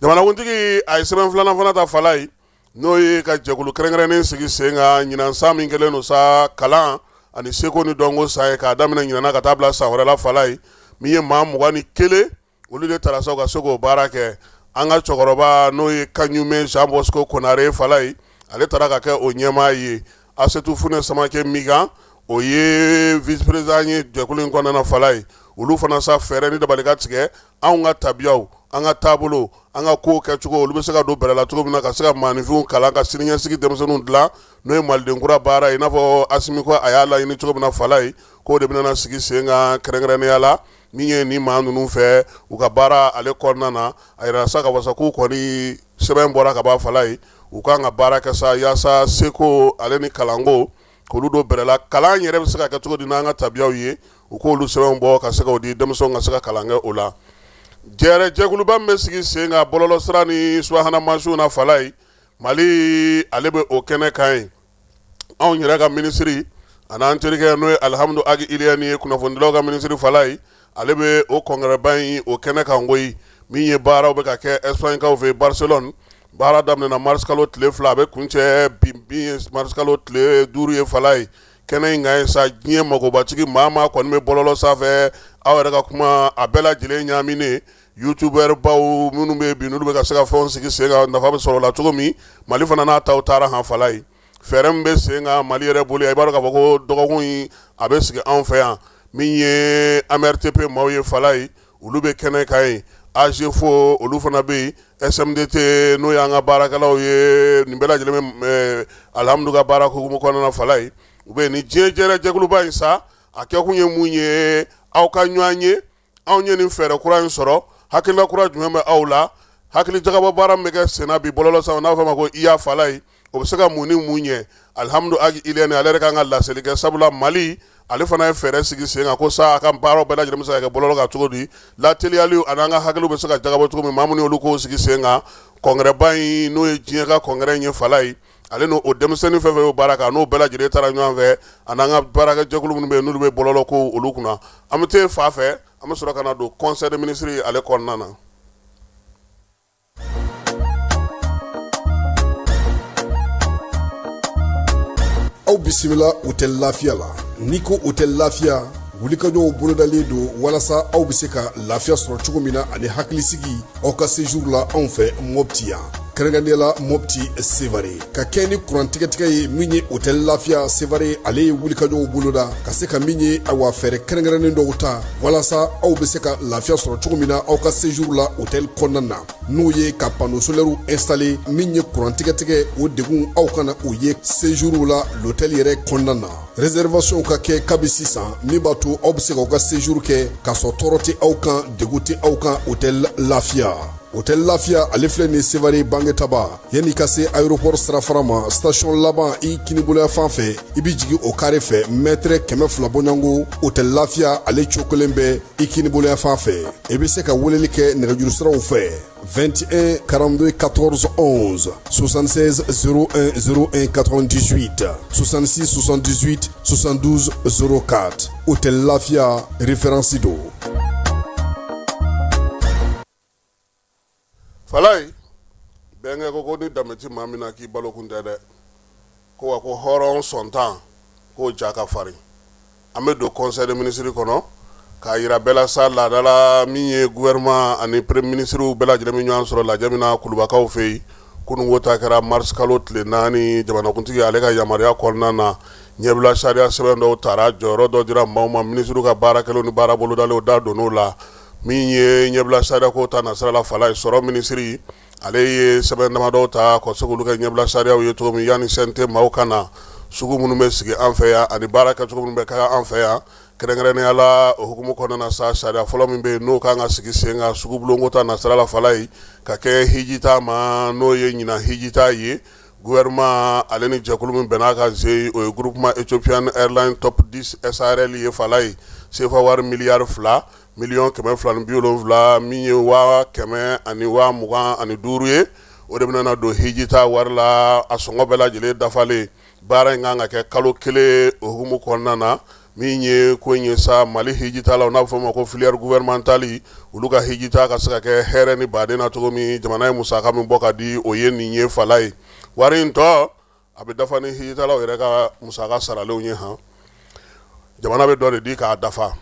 jamanakuntigi a ye sɛbɛn 2nan fana ta Falaye n'o ye ka jɛkulu kɛrɛnkɛrɛnnen sigi sen kan ɲinan san min kɛlen don sa kalan ani seko ni dɔnko san ye k'a daminɛ ɲinana ka taa bila san wɛrɛ la Falaye min ye maa 21 olu de taara sa ka se k'o baara kɛ an ka cɛkɔrɔba n'o ye Kaɲume Jean Bosco Konare fala ye ale taara ka kɛ o ɲɛmaa ye. Asetu Fune Samake Migan o ye vice président ye jɛkulu in kɔnɔna fala ye. Olu fana sa fɛɛrɛ ni dabali ka tigɛ anw ka tabiyaw an ka taabolo an ka kow kɛcogo olu bɛ se ka don bɛrɛ la cogo min na ka se ka maaninfinw kalan ka siniɲɛsigi denmisɛnninw dilan n'o ye maliden kura baara ye i n'a fɔ Asimi ko a y'a laɲini cogo min na fala ye k'o de bɛna sigi sen kan kɛrɛnkɛrɛnnenya la min ye nin maa ninnu fɛ u ka baara ale kɔnɔna na a yɛrɛ sa ka wasa k'u kɔni sɛbɛn bɔra ka bɔ fala ye u kan ka baara kɛ sa yaasa seko ale ni kalanko k'olu don bɛrɛ la kalan yɛrɛ bɛ se ka kɛ cogo di n'an ka tabiyaw ye u k'olu sɛbɛn bɔ ka se k'o di denmisɛnw ka se ka kalan kɛ o la. Jɛkuluba min bɛ sigi sen kan bɔlɔlɔsira ni subahana mansinw na fala ye Mali ale bɛ o kɛnɛ kan ye anw yɛrɛ ka minisiri a n'an terikɛ n'o ye Alihamudu Agi Iliyani ye kunnafonidilaw ka minisiri fala ye ale bɛ o kɔnkɛrɛba in o kɛnɛ kan koyi min ye baaraw bɛ ka kɛ Espagnekaw fɛ Barcelone baara daminɛna mars kalo tile 2 a bɛ kuncɛ bin mars kalo tile 5 ye fala ye kɛnɛ in kan ye sa diɲɛ magobatigi maa kɔni bɛ bɔlɔlɔ sanfɛ aw yɛrɛ ka kuma a bɛɛ lajɛlen ɲaaminen youtubeur baw minnu bɛ bi n'olu bɛ ka se ka fɛnw sigi sen kan nafa bɛ sɔrɔ o la cogo min Mali fana n'a taw taara han fala ye fɛɛrɛ min bɛ sen kan Mali yɛrɛ bolo i b'a dɔn k'a fɔ ko dɔgɔkun in a bɛ sigi anw fɛ yan min ye AMRTP maaw ye fala ye olu bɛ kɛnɛ kan ye AGFO olu fana bɛ yen SMDT n'o y'an ka baarakɛlaw ye nin bɛɛ lajɛlen bɛ Alihamudu ka baara hukumu kɔnɔna fala ye u bɛ nin diɲɛ jɛrɛ jɛkuluba in sa a kɛkun ye mun ye aw ka ɲɔgɔn ye anw ye nin fɛɛrɛ kura in sɔrɔ hakilila kura jumɛn bɛ aw la hakili jagabɔ baara min bɛ kɛ senna bi bɔlɔlɔ sanfɛ n'a fɔ ma ko iya fala ye o bɛ se ka mun ni mun ɲɛ Alihamudu Agi Iliyani ale yɛrɛ kan ka laseli kɛ sabula Mali ale fana ye fɛɛrɛ sigi sen kan ko sa a ka baaraw bɛɛ lajɛlen bɛ se ka kɛ bɔlɔlɔ kan cogo di lateliyaliw ani an ka hakiliw bɛ se ka jagabɔ cogo min maa minnu y'olu k'o sigi sen kan kɔnkɛrɛba in n'o ye diɲɛ ka kɔnkɛrɛ in ye fala ye ale n'o denmisɛnnin fɛn fɛn bɛ baara kan n'o bɛɛ lajɛlen taara ɲɔgɔn fɛ ani an ka baarakɛjɛkulu minnu bɛ yen n'olu bɛ bɔlɔlɔ ko olu kunna an bɛ t'e fa fɛ an bɛ sɔrɔ ka na don conseil des ministres ale kɔnɔna na. Aw bisimila hôtel Lafiya la n'i ko hôtel Lafiya wulikajɔw bolodalen don walasa aw bɛ se ka lafiya sɔrɔ cogo min na ani hakilisigi aw ka séjour la anw fɛ Mopti yan kɛrɛnkɛrɛnnenya la Mopti Sevare ka kɛ ni kurantigɛtigɛ ye min ye hôtel Lafiya Sevare ale ye wulikajɔw boloda ka se ka min ye awa fɛɛrɛ kɛrɛnkɛrɛnnen dɔw ta walasa aw bɛ se ka lafiya sɔrɔ cogo min na aw ka séjour la hôtel kɔnɔna na n'o ye ka panneau solaire installé min ye kurantigɛtigɛ o degun aw kana o ye séjour la l'hôtel yɛrɛ kɔnɔna na réservation ka kɛ kabi sisan min b'a to aw bɛ se k'aw ka séjour kɛ k'a sɔrɔ tɔɔrɔ tɛ aw kan degun tɛ aw kan hôtel Lafiya. Hôtel Lafiya ale filɛ nin Sevare Bangetaba yanni ka se aéroport sirafara ma station laban i kiniboloya fan fɛ i bi jigin o carré fɛ mètre 200 bɔɲango Hôtel Lafiya ale cokolen bɛ i kiniboloya fan fɛ i bɛ se ka weleli kɛ nɛgɛjuru siraw fɛ 21 42 14 11 76 01 01 98 66 78 72 04 Hôtel Lafiya référence do. Falai bɛnkɛ ko ni dameti maa min na k'i balo kun tɛ dɛ ko wa ko hɔrɔn sɔntan k'o ja ka farin an bɛ don conseil des ministres kɔnɔ k'a yira bɛɛ la sa laadala min ye gouvernement ani premier ministrew bɛɛ lajɛlen min ɲɔgɔn sɔrɔ lajɛ min na kulubakaw fɛ yen kununko ta kɛra mars kalo tile 4 jamanakuntigi ale ka yamaruya kɔnɔna na ɲɛbila sariya sɛbɛn dɔw taara jɔyɔrɔ dɔ dira maaw ma ministrew ka baarakɛlaw ni baara bolodalew da donn'o la min ye ɲɛbila sariya ko ta nasira la fala ye sɔrɔ minisiri ale ye sɛbɛn damadɔw ta ka se k'olu kɛ ɲɛbila sariyaw ye cogo min yanni sente maaw ka na sugu minnu bɛ sigi an fɛ yan ani baara kɛcogo minnu bɛ kɛ an fɛ yan kɛrɛnkɛrɛnnenya la o hukumu kɔnɔna na sa sariya fɔlɔ min bɛ yen n'o kan ka sigi sen kan sugu bulonko ta nasira la fala ye ka kɛ hijita ma n'o ye ɲinan hijita ye gouvernement ale ni jɛkulu min bɛn'a ka ze o ye groupement Ethiopian Airlines top 10 SARL ye fala ye sefa wari miliyari 2 miliyɔn 270 min ye 125 ye o de bɛna don hijita wari la a sɔngɔ bɛɛ lajɛlen dafalen baara in kan ka kɛ kalo kelen o hukumu kɔnɔna na min ye ko in ye sa Mali hijita la n'a bɛ fɔ o ma ko filière gouvernementale olu ka hijita ka se ka kɛ hɛrɛ ni baden na cogo min jamana ye musaka min bɔ ka di o ye nin ye fala ye wari in tɔ a bɛ dafa ni hijitalaw yɛrɛ ka musaka saralenw ye han jamana bɛ dɔ de di k'a dafa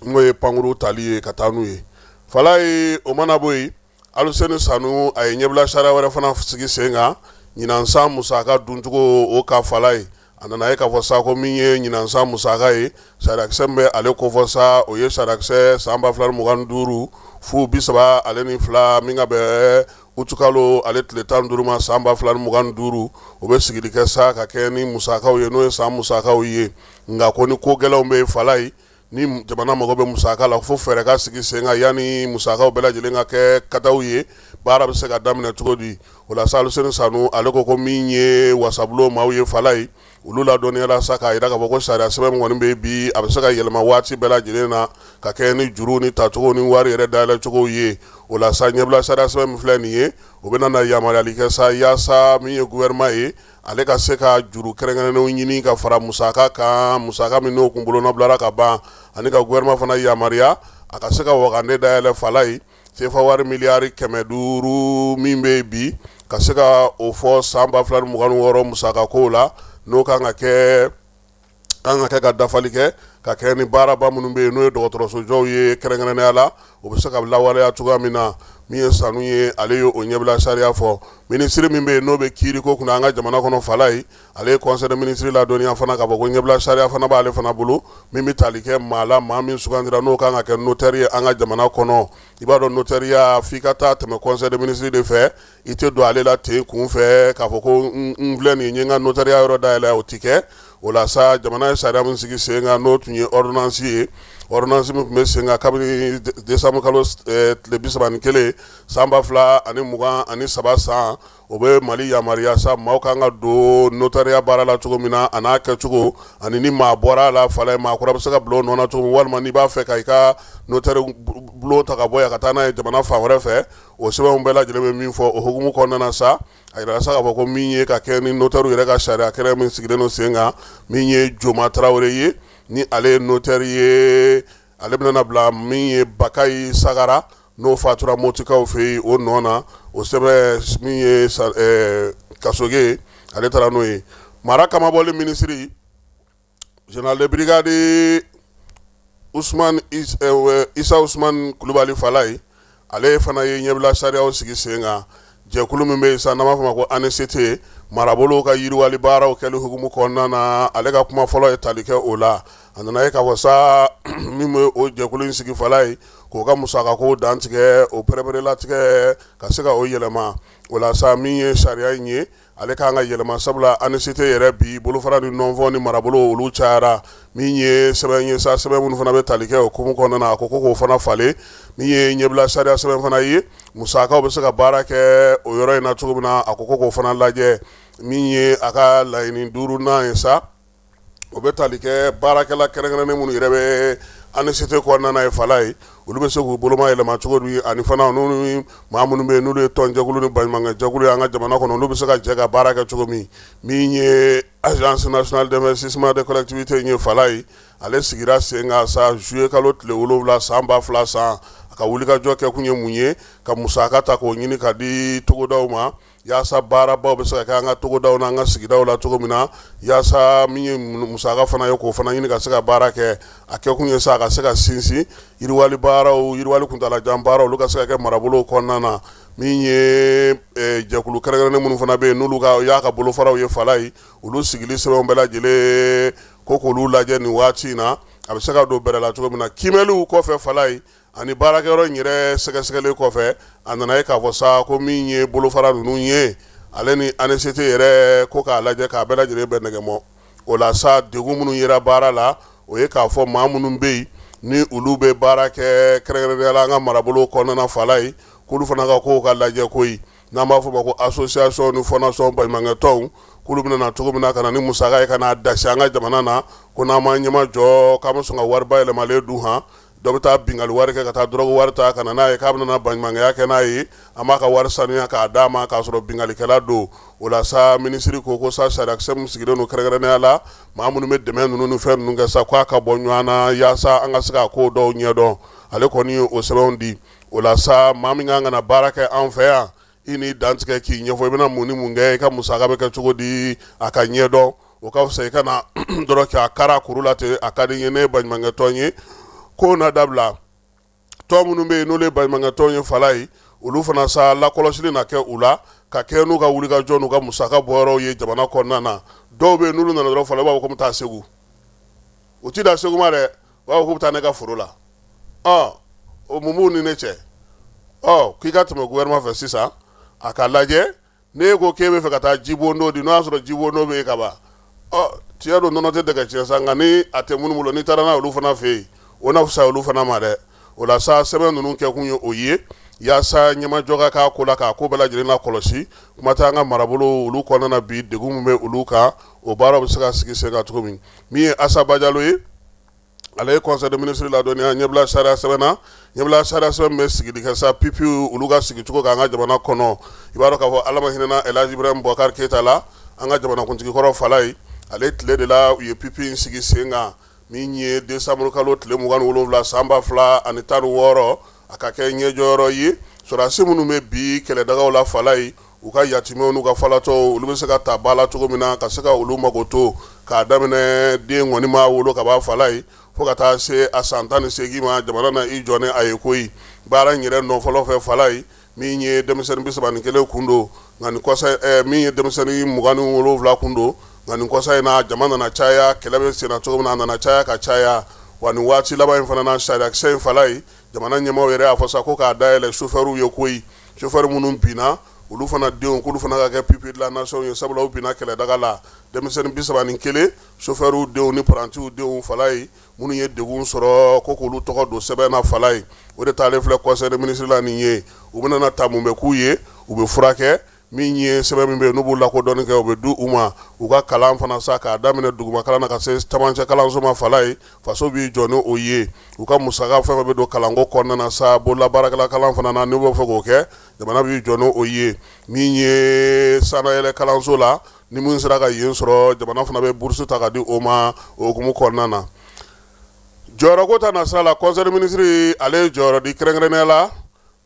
n'o ye pankuru tali ye ka taa n'u ye fala ye o mana bɔ yen Aluseni Sanu a ye ɲɛbila sariya wɛrɛ fana sigi sen kan ɲinansan musaka duncogo o ka fala ye a nana ye k'a fɔ sa ko min ye ɲinansan musaka ye sariyakisɛ min bɛ ale kofɔ sa o ye sariyakisɛ san 2025 fu 30 ale ni fila min ka bɛn utukalo ale tile 15 ma san 2025 o bɛ sigili kɛ sa ka kɛ ni musakaw ye n'o ye san musakaw ye nka ko ni ko gɛlɛnw bɛ fala ye ni jamana mago bɛ musaka la fo fɛrɛ ka sigi sen kan yanni musakaw bɛɛ lajɛlen ka kɛ kataw ye baara bɛ se ka daminɛ cogo di o la sa Aluseni Sanu ale ko min ye wasabulo maaw ye fala ye olu la dɔnniyala sa k'a jira k'a fɔ ko sariya sɛbɛn min kɔni bɛ bi a bɛ se ka yɛlɛma waati bɛɛ lajɛlen na ka kɛ ni juru ni tacogo ni wari yɛrɛ dayɛlɛ cogow ye o la sa ɲɛbila sariya sɛbɛn min filɛ nin ye o bɛ na yamaruyali kɛ sa yaasa min ye gouvernement ye ale ka se ka juru kɛrɛnkɛrɛnnenw ɲini ka fara musaka kan musaka min n'o kun bolonɔbilara ka ban ani ka gouvernement fana yamaruya a ka se ka wagande dayɛlɛ fala ye sefa wari miliyari 500 min bɛ bi ka se ka o fɔ san 2026 musaka ko la n'o kan ka kɛ ka dafali kɛ ka kɛ ni baaraba minnu bɛ yen n'o ye dɔgɔtɔrɔso jɔw ye kɛrɛnkɛrɛnnenya la o bɛ se ka lawaleya cogoya min na min ye Sanu ye ale ye o ɲɛbila sariya fɔ minisiri min bɛ yen n'o bɛ kiiri ko kunna an ka jamana kɔnɔ fala ye ale ye conseil de ministre ladɔnniya fana k'a fɔ ko ɲɛbila sariya fana b'ale fana bolo min bɛ tali kɛ maa la maa min sugandira n'o kan ka kɛ notaire ye an ka jamana kɔnɔ i b'a dɔn notariya f'i ka taa tɛmɛ conseil de ministre de fɛ i tɛ don ale la ten kun fɛ k'a fɔ ko n filɛ nin ye n ka notariya yɔrɔ dayɛlɛ o ti kɛ o la sa jamana ye sariya min sigi sen kan n'o tun ye ordonnance ye ordonnance min tun bɛ sen kan kabini décembre kalo tile 31 san 2023 san o bɛ Mali yamaruya sa maaw kan ka don notariya baara la cogo min na a n'a kɛcogo ani ni maa bɔra a la fala ye maakɔrɔ bɛ se ka bila o nɔ na cogo min walima n'i b'a fɛ ka i ka notari bulon ta ka bɔ yan ka taa n'a ye jamana fan wɛrɛ fɛ o sɛbɛnw bɛɛ lajɛlen bɛ min fɔ o hukumu kɔnɔna na sa a yirala sa k'a fɔ ko min ye ka kɛ ni notariw yɛrɛ ka sariya kɛrɛ min sigilen don sen kan min ye Joma Tarawele ye ni ale ye notari ye ale bɛna bila min ye Bakayi Sagara n'o fatura Motikaw fɛ yen o nɔ na o sɛbɛn min ye Kasoge ale taara n'o ye mara kamabɔli minisiri général de brigade Isa Usman Kulubali fala ye ale fana ye ɲɛbila sariyaw sigi sen kan jɛkulu min bɛ yen sa n'an b'a fɔ ma ko ANCT marabolo ka yiriwali baaraw kɛli hukumu kɔnɔna na ale ka kuma fɔlɔ ye tali kɛ o la a nana ye k'a fɔ sa min bɛ o jɛkulu in sigi fala ye k'o ka musakako dan tigɛ o pɛrɛpɛrɛlatigɛ ka se ka o yɛlɛma o la sa min ye sariya in ye ale kan ka yɛlɛma sabula ANCT yɛrɛ bi bolofara ni nɔnfɔ ni marabolo olu cayara min ye sɛbɛn ye sa sɛbɛn minnu fana bɛ tali kɛ o hukumu kɔnɔna na a ko k'o fana falen min ye ɲɛbila sariya sɛbɛn fana ye musakaw bɛ se ka baara kɛ o yɔrɔ in na cogo min na a ko k'o fana lajɛ min ye a ka laɲini 5nan ye sa o bɛ tali kɛ baarakɛla kɛrɛnkɛrɛnnen minnu yɛrɛ bɛ ANCT kɔnɔna na ye fala ye olu bɛ se k'u boloma yɛlɛma cogo di ani fana n'olu maa minnu bɛ yen n'olu ye tɔnjɛkulu ni baɲumankɛ jɛkulu ye an ka jamana kɔnɔ olu bɛ se ka jɛ ka baara kɛ cogo min ye agence nationale d'investissement des collectivités ye fala ye ale sigira sen kan sa juillet kalo tile 7 san 2000 san a ka wulikajɔ kɛ kun ye mun ye ka musaka ta k'o ɲini ka di togodaw ma yaasa baarabaw bɛ se ka kɛ an ka togodaw n'an ka sigidaw la cogo min na yaasa min ye musaka fana ye k'o fana ɲini ka se ka baara kɛ a kɛ kun ye sa a ka se ka sinsin yiriwali baaraw yiriwali kuntalajan baaraw olu ka se ka kɛ marabolow kɔnɔna na min ye jɛkulu kɛrɛnkɛrɛnnen minnu fana bɛ yen n'olu y'a ka bolofaraw ye fala ye olu sigili sɛbɛnw bɛɛ lajɛlen ko k'olu lajɛ nin waati in na a bɛ se ka don bɛrɛ la cogo min na kimɛliw kɔfɛ fala ye ani baarakɛyɔrɔ in yɛrɛ sɛgɛsɛgɛlen kɔfɛ a nana ye k'a fɔ sa ko min ye bolofara ninnu ye ale ni ANCT yɛrɛ ko k'a lajɛ k'a bɛɛ lajɛlen bɛ nɛgɛmɔ o la sa degun minnu yera baara la o ye k'a fɔ maa minnu bɛ yen ni olu bɛ baara kɛ kɛrɛnkɛrɛnnenya la an ka marabolo kɔnɔna fala ye k'olu fana ka kow ka lajɛ koyi n'an b'a fɔ ma ko association ni fondation baɲumankɛ tɔnw k'olu bɛna na cogo min na ka na ni musaka ye ka n'a dasi an ka jamana na ko n'an ma ɲɛma jɔ k'an bɛ sɔn ka wari bayɛlɛmalen dun han dɔ bɛ taa bingali wari kɛ ka taa dɔrɔgu wari ta ka na n'a ye k'a bɛna na baɲumankɛya kɛ n'a ye an b'a ka wari sanuya k'a d'a ma k'a sɔrɔ bingalikɛla don o la sa minisiri ko sa sariyakisɛ min sigilen don kɛrɛnkɛrɛnnenya la maa minnu bɛ dɛmɛ ninnu ni fɛn ninnu kɛ sa k'a ka bɔ ɲɔgɔn na yaasa an ka se ka ko dɔw ɲɛdɔn ale kɔni ye o sɛbɛnw di o la sa maa min kan ka na baara kɛ an fɛ yan i ni dantigɛ k'i ɲɛfɔ i bɛna mun ni mun kɛ i ka musaka bɛ kɛ cogo di a ka ɲɛdɔn o ka fisa i ka na dɔrɔn k'a kara kuru la ten a ka di n ye ne ye baɲumankɛ tɔn ye ko na dabila tɔn minnu bɛ yen n'olu ye baɲumankɛ tɔn ye fala ye olu fana sa lakɔlɔsili na kɛ u la ka kɛ n'u ka wulikajɔ n'u ka musaka bɔyɔrɔw ye jamana kɔnɔna na dɔw bɛ yen n'olu nana dɔrɔn fɔlɔ u b'a fɔ ko n bɛ taa segu u ti da segu ma dɛ u b'a fɔ k'u bɛ taa ne ka foro la o mun b'u ni ne cɛ k'i ka tɛmɛ gouvernement fɛ sisan a ka lajɛ n'e ko k'e bɛ fɛ ka taa jibondon di n'o y'a sɔrɔ jibondon bɛ yen ka ban tiɲɛ don nɔnɔ tɛ dɛgɛ tiɲɛ sa nka ni a tɛ minnu bolo n'i taara n'a olu fana fɛ yen o na fisa olu fana ma dɛ o la sa sɛbɛn ninnu kɛ kun ye o ye yaasa ɲɛmajɔ ka k'a ko la k'a ko bɛɛ lajɛlen la kɔlɔsi kuma tɛ an ka marabolo olu kɔnɔna na bi degun min bɛ olu kan o baaraw bɛ se ka sigi sen kan cogo min ye Assa Bajalo ye ale ye conseil de ministre ladɔnniya ɲɛbila sariya sɛbɛn na ɲɛbila sariya sɛbɛn bɛ sigili kɛ sa pipiw olu ka sigicogo kan an ka jamana kɔnɔ i b'a dɔn k'a fɔ Ala ma hinɛna Elhaji Ibrahim Boubacar Keita la an ka jamanakuntigi kɔrɔ Fala ye ale tile de la u ye pipi in sigi sen kan min ye décembre kalo tile 27 san 2016 a ka kɛ ɲɛjɔyɔrɔ ye sɔrɔdasi minnu bɛ bi kɛlɛdagaw la Fala ye u ka yatimɛw n'u ka falatɔw olu bɛ se ka ta ba la cogo min na ka se ka olu mago to k'a daminɛ den ŋɔni ma wolo ka b'a Fala ye fo ka taa se a san 18 ma jamana na i jɔ ni a ye koyi baara in yɛrɛ nɔ fɔlɔ fɛ Fala ye min ye denmisɛnnin 31 kun don nka nin kɔsa min ye denmisɛnnin 27 kun don nka nin kɔsa in na jama nana caya kɛlɛ bɛ senna cogo min na a nana caya ka caya wa nin waati laban in fana na sariyakisɛ in Fala ye jamana ɲɛmaaw yɛrɛ y'a fɔ sa ko k'a dayɛlɛ chauffeur ye koyi chauffeur minnu binna olu fana denw k'olu fana ka kɛ pipi de la nation ye sabula u binna kɛlɛdaga la denmisɛnnin 31 chauffeur denw ni parantiw denw Fala ye minnu ye degun sɔrɔ ko k'olu tɔgɔ don sɛbɛn na Fala ye o de taalen filɛ conseil de ministre la nin ye u bɛna ta mun bɛ k'u ye u bɛ furakɛ min ye sɛbɛn min bɛ yen n'u b'u lakodɔnni kɛ u bɛ di u ma u ka kalan fana sa k'a daminɛ duguma kalan na ka se camancɛ kalanso ma Fala ye faso b'i jɔ ni o ye u ka musaka fɛn fɛn bɛ don kalanko kɔnɔna na sa bololabaarakɛla kalan fana na n'u b'a fɛ k'o kɛ jamana b'i jɔ ni o ye min ye sanayɛlɛ kalanso la ni mun sera ka yen sɔrɔ jamana fana bɛ bourse ta ka di o ma o hukumu kɔnɔna na jɔyɔrɔko ta nasira la conseil de ministre ale ye jɔyɔrɔ di kɛrɛnkɛrɛnnenya la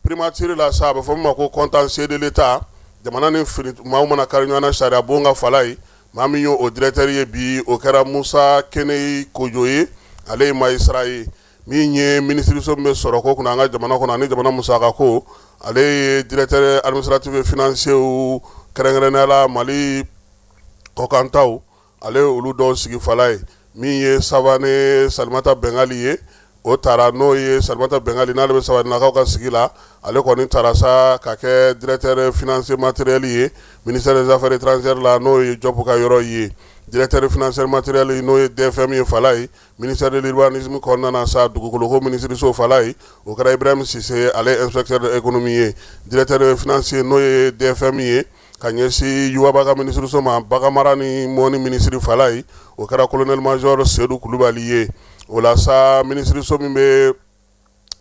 primature la sa a bɛ fɔ min ma ko contentieux de l'État jamana ni fini maaw mana kari ɲɔgɔn na sariya bon ka Fala ye maa min ye o directeur ye bi o kɛra Musa Keneyi Kojo ye ale ye magistrat ye min ye ministre so min bɛ sɔrɔ ko kunna an ka jamana kɔnɔ ani jamana musaka ko ale ye directeur administratif et financier kɛrɛnkɛrɛnnenya la Mali kɔkantaw ale ye olu dɔw sigi Fala ye min ye Savane Salimata Bengali ye o taara n'o ye Salimata Bengali n'ale bɛ Sabanakaw ka sigi la ale kɔni taara sa ka kɛ directeur financier matériel ye ministère des affaires étrangères la n'o ye Jɔpu ka yɔrɔ ye directeur financier matériel n'o ye DFM ye Fala ye ministère de l'urbanisme kɔnɔna na sa dugukoloko ministre so Fala ye o kɛra Ibrahim Sise ale inspecteur de économie ye directeur financier n'o ye DFM ye ka ɲɛsi Yuwaba ka ministre so ma baganmara ni mɔni ministre Fala ye o kɛra colonel major Seydou Kulubali ye o la sa ministre so min bɛ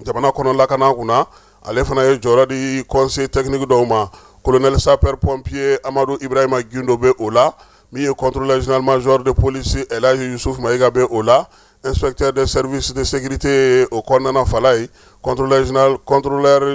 jamana kɔnɔ lakana kunna ale fana ye jɔyɔrɔ di conseil technique dɔw ma colonel sapeur pompier Amadou Ibrahima Gindo bɛ o la min ye contrôleur général major de police Elhaji Yusuf Mayiga bɛ o la inspecteur des services de sécurité o kɔnɔna na Fala ye contrôleur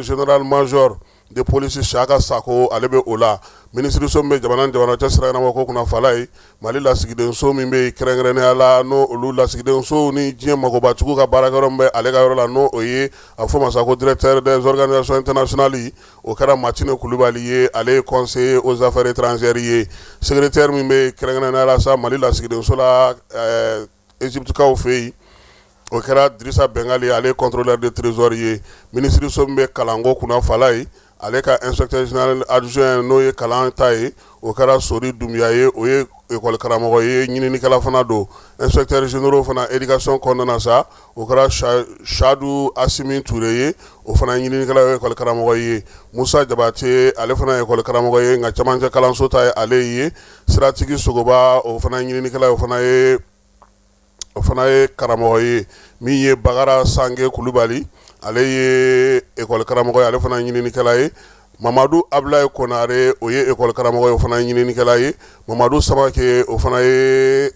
général major de police Saka Sako ale bɛ o la ministre so min bɛ jamana cɛ sira ɲɛnabɔ ko kunna Fala ye Mali lasigiden so min bɛ kɛrɛnkɛrɛnnenya la n'o olu lasigiden so ni diɲɛ magobajugu ka baarakɛyɔrɔ min bɛ ale ka yɔrɔ la n'o o ye a fɔ ma sa ko directeur des organisations internationales o kɛra Matine Kulubali ye ale ye conseiller aux affaires étrangères ye secrétaire min bɛ kɛrɛnkɛrɛnnenya la sa Mali lasigiden so la Egyptekaw fɛ yen o kɛra Drissa Bengali ale ye contrôleur de trésor ye ministre so min bɛ kalanko kunna Fala ye ale ka inspecteur général adjoint n'o ye kalan ta ye o kɛra Sori Dumbuya ye o ye école karamɔgɔ ye ɲininikɛla fana don inspecteur généraux fana éducation kɔnɔna na sa o kɛra Chadou Assimi Touré ye o fana ɲininikɛla ye école karamɔgɔ ye Musa Jabate ale fana ye école karamɔgɔ ye nka camancɛ kalanso ta ye ale ye Siratigi Sogoba o fana ɲininikɛla ye o fana ye karamɔgɔ ye min ye Bagara Sange Kulubali ale ye école karamɔgɔ ye ale fana ɲininikɛla ye Mamadou Ablaye Konare o ye école karamɔgɔ ye o fana ɲininikɛla ye Mamadou Samake o fana ye